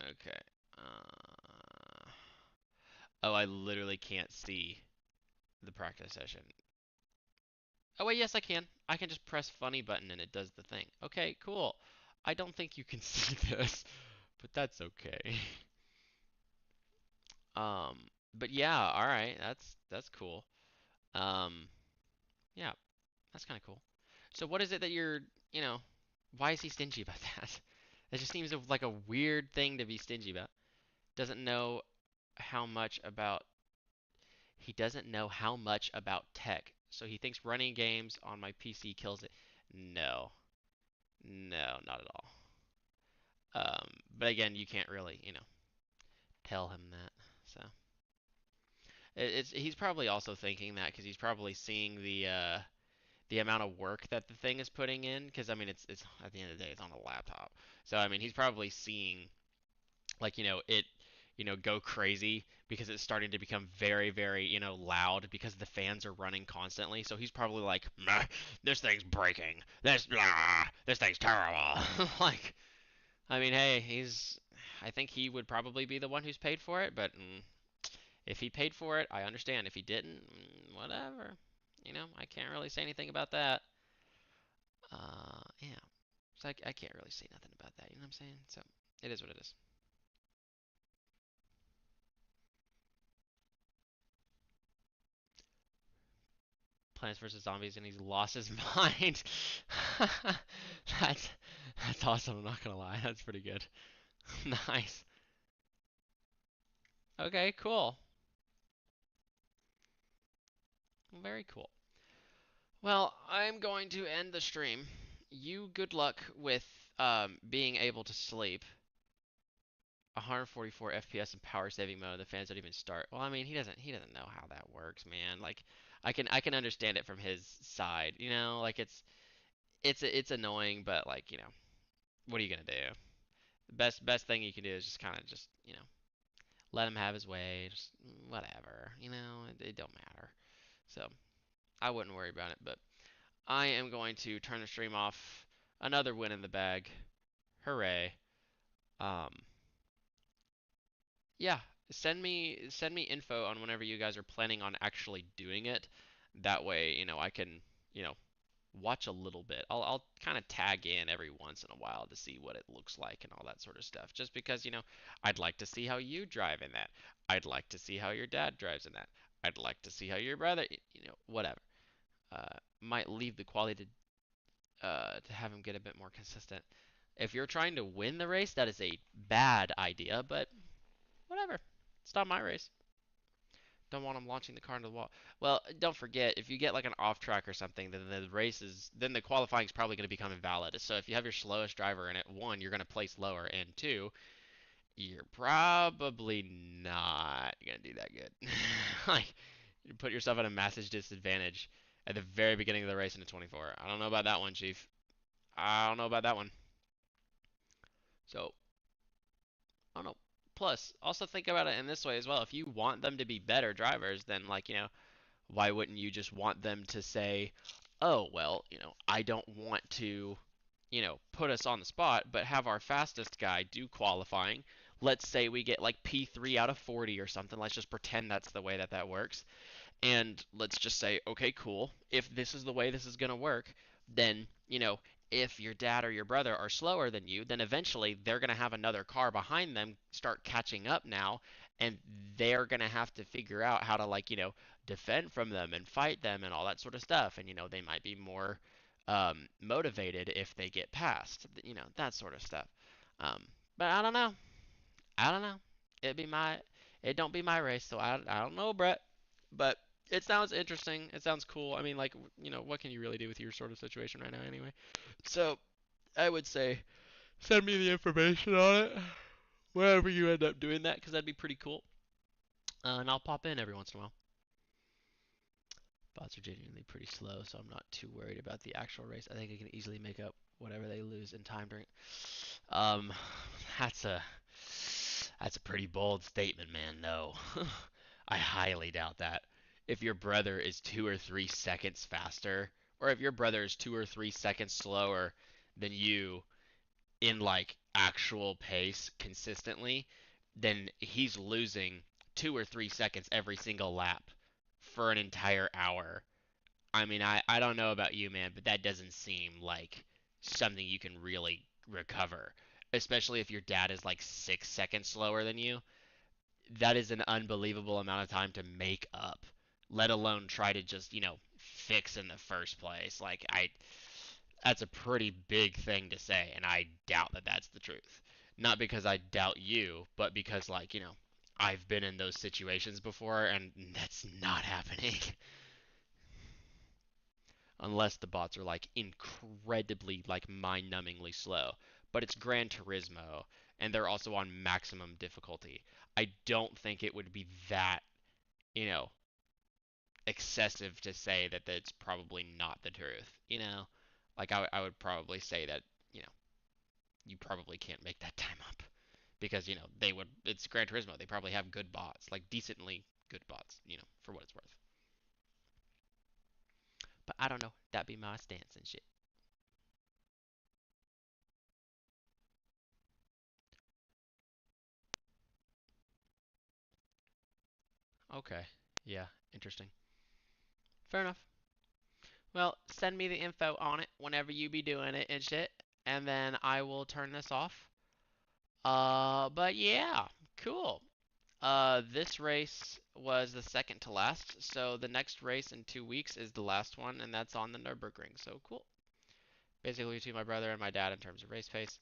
Okay. Oh, I literally can't see the practice session. Oh wait, yes I can. I can just press funny button and it does the thing. Okay, cool. I don't think you can see this, but that's okay. But yeah, all right. That's cool. Um, yeah, that's kind of cool. So what is it that why is he stingy about that? It just seems like a weird thing to be stingy about. Doesn't know how much about He doesn't know how much about tech. So he thinks running games on my PC kills it. No. No, not at all. But again, you can't really, tell him that. So he's probably also thinking that because he's probably seeing the amount of work that the thing is putting in. Because I mean, it's at the end of the day, it's on a laptop. So I mean, he's probably seeing like it go crazy because it's starting to become very very loud because the fans are running constantly. So he's probably like, "Meh, this thing's breaking, this thing's terrible." Like, I mean, hey, I think he would probably be the one who's paid for it, but if he paid for it, I understand. If he didn't, whatever. I can't really say anything about that. Yeah, so I can't really say nothing about that, you know what I'm saying? So it is what it is. Plants vs Zombies and he's lost his mind. that's that's awesome. I'm not gonna lie, that's pretty good. Nice. Okay, cool. Very cool. Well, I'm going to end the stream. You good luck with being able to sleep. 144 FPS in power saving mode. The fans don't even start. Well, I mean, he doesn't know how that works, man. Like, I can understand it from his side. Like it's annoying, but like what are you gonna do? The best thing you can do is just kind of just let him have his way. Just whatever. It don't matter. So I wouldn't worry about it. But I am going to turn the stream off. Another win in the bag. Hooray. Um, yeah, send me info on whenever you guys are planning on actually doing it. That way, I can, watch a little bit. I'll kind of tag in every once in a while to see what it looks like and all that sort of stuff. Just because, I'd like to see how you drive in that. I'd like to see how your dad drives in that. I'd like to see how your brother, whatever. Might leave the quality to have him get a bit more consistent. If you're trying to win the race, that is a bad idea, but whatever. It's not my race. Don't want him launching the car into the wall. Well, don't forget, if you get like an off track or something, then then the qualifying is probably going to become invalid. So if you have your slowest driver in it, one, you're going to place lower, and two, you're probably not going to do that good. Like, you put yourself at a massive disadvantage at the very beginning of the race in a 24. I don't know about that one, Chief. I don't know about that one. So, I don't know. Plus, also think about it in this way as well. If you want them to be better drivers, then like, why wouldn't you just want them to say, "Oh, well, I don't want to, put us on the spot, but have our fastest guy do qualifying. Let's say we get like P3 out of 40 or something. Let's just pretend that's the way that that works. And let's just say, okay, cool. If this is the way this is going to work, then, if your dad or your brother are slower than you, then eventually they're going to have another car behind them start catching up now, and they're going to have to figure out how to, like, defend from them and fight them and all that sort of stuff. And, they might be more motivated if they get past, that sort of stuff. But I don't know. I don't know. It don't be my race, so I don't know, Brett. But it sounds interesting. It sounds cool. I mean, like, what can you really do with your sort of situation right now anyway? So I would say send me the information on it whenever you end up doing that, because that'd be pretty cool. And I'll pop in every once in a while. Bots are genuinely pretty slow, so I'm not too worried about the actual race. I think I can easily make up whatever they lose in time during. Um, that's a that's a pretty bold statement, man. No, I highly doubt that. if your brother is 2 or 3 seconds faster, or if your brother is 2 or 3 seconds slower than you in like actual pace consistently, then he's losing 2 or 3 seconds every single lap for an entire hour. I mean, I don't know about you, man, but that doesn't seem like something you can really recover, especially if your dad is like 6 seconds slower than you. That is an unbelievable amount of time to make up, let alone try to just, fix in the first place. That's a pretty big thing to say, and I doubt that that's the truth. Not because I doubt you, but because, I've been in those situations before, and that's not happening. Unless the bots are, incredibly, mind-numbingly slow. But it's Gran Turismo, and they're also on maximum difficulty. I don't think it would be that, you know, excessive to say that that's probably not the truth. I would probably say that, you know, you probably can't make that time up because, it's Gran Turismo. They probably have good bots, like decently good bots, for what it's worth. But I don't know. That'd be my stance and shit. Okay. Yeah, interesting. Fair enough. Well, send me the info on it whenever you be doing it and shit, and then I will turn this off. But yeah, cool. This race was the second to last, so the next race in 2 weeks is the last one, and that's on the Nürburgring. So cool. Basically, between my brother and my dad in terms of race pace.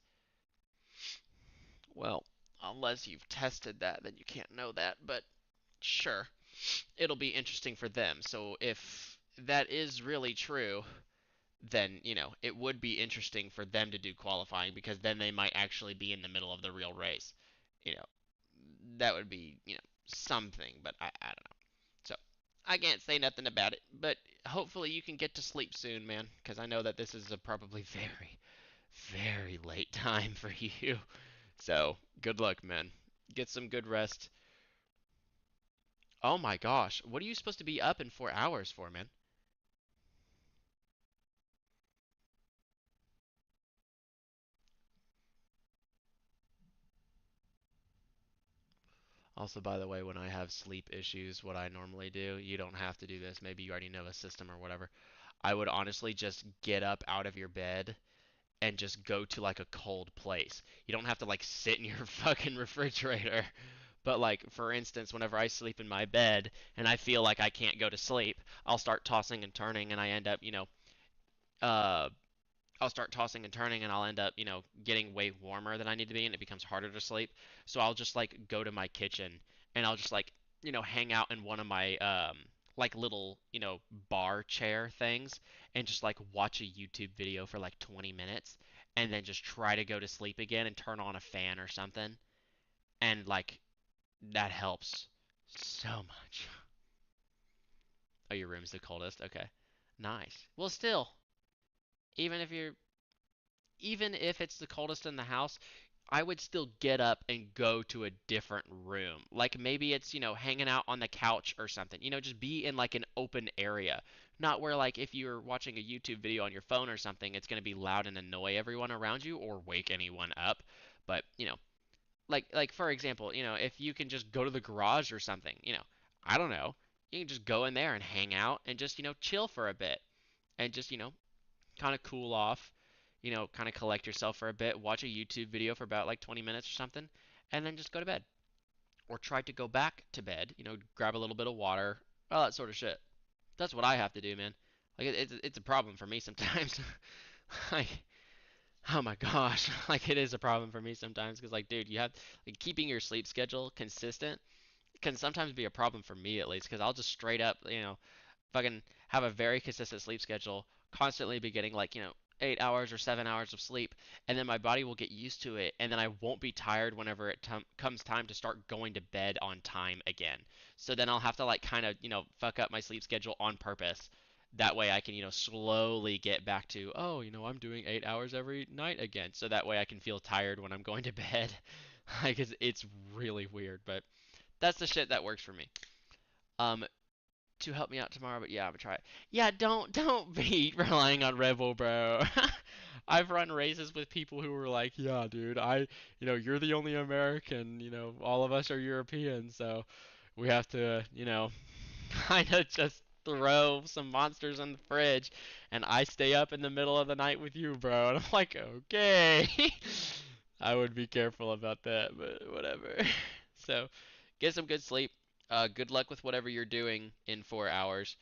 Well, unless you've tested that, then you can't know that, but sure. It'll be interesting for them. So if that is really true, then, it would be interesting for them to do qualifying because then they might actually be in the middle of the real race. You know, that would be, something, but I don't know. So I can't say nothing about it, but hopefully you can get to sleep soon, man, because I know that this is a probably very, very late time for you. So good luck, man. Get some good rest. Oh my gosh, what are you supposed to be up in 4 hours for, man? Also, by the way, when I have sleep issues, what I normally do, you don't have to do this. Maybe you already know a system or whatever. I would honestly just get up out of your bed and just go to like a cold place. You don't have to like sit in your fucking refrigerator. But like for instance, whenever I sleep in my bed and I feel like I can't go to sleep, I'll start tossing and turning and I end up, uh I'll start tossing and turning and I'll end up, getting way warmer than I need to be and it becomes harder to sleep. So I'll just like go to my kitchen and I'll just like, hang out in one of my like little, bar chair things and just like watch a YouTube video for like 20 minutes and then just try to go to sleep again and turn on a fan or something. And like that helps so much. Oh, your room's the coldest? Okay. Nice. Well, still, even if you're even if it's the coldest in the house, I would still get up and go to a different room. Like maybe it's, hanging out on the couch or something. Just be in like an open area. Not where like if you're watching a YouTube video on your phone or something, it's going to be loud and annoy everyone around you or wake anyone up. But, like for example, if you can just go to the garage or something, I don't know. You can just go in there and hang out and just, chill for a bit and just, kind of cool off, kind of collect yourself for a bit, watch a YouTube video for about like 20 minutes or something, and then just go to bed. Or try to go back to bed, grab a little bit of water, all that sort of shit. That's what I have to do, man. Like, it's a problem for me sometimes. like, oh my gosh. Like, it is a problem for me sometimes because, like, dude, like, keeping your sleep schedule consistent can sometimes be a problem for me at least because I'll just straight up, fucking have a very consistent sleep schedule, constantly be getting like, 8 hours or 7 hours of sleep, and then my body will get used to it, and then I won't be tired whenever it comes time to start going to bed on time again. So then I'll have to like kind of, fuck up my sleep schedule on purpose. That way I can, slowly get back to, oh, I'm doing 8 hours every night again. So that way I can feel tired when I'm going to bed. Like it's really weird, but that's the shit that works for me. Um, to help me out tomorrow, but yeah, I'm gonna try it. Yeah, don't be relying on Red Bull, bro. I've run races with people who were like, yeah, dude, you're the only American, all of us are European, so we have to, kind of just throw some monsters in the fridge, and I stay up in the middle of the night with you, bro. And I'm like, okay. I would be careful about that, but whatever. So, get some good sleep. Good luck with whatever you're doing in 4 hours,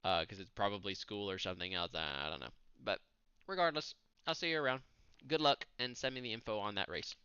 because it's probably school or something else. I don't know. But regardless, I'll see you around. Good luck, and send me the info on that race.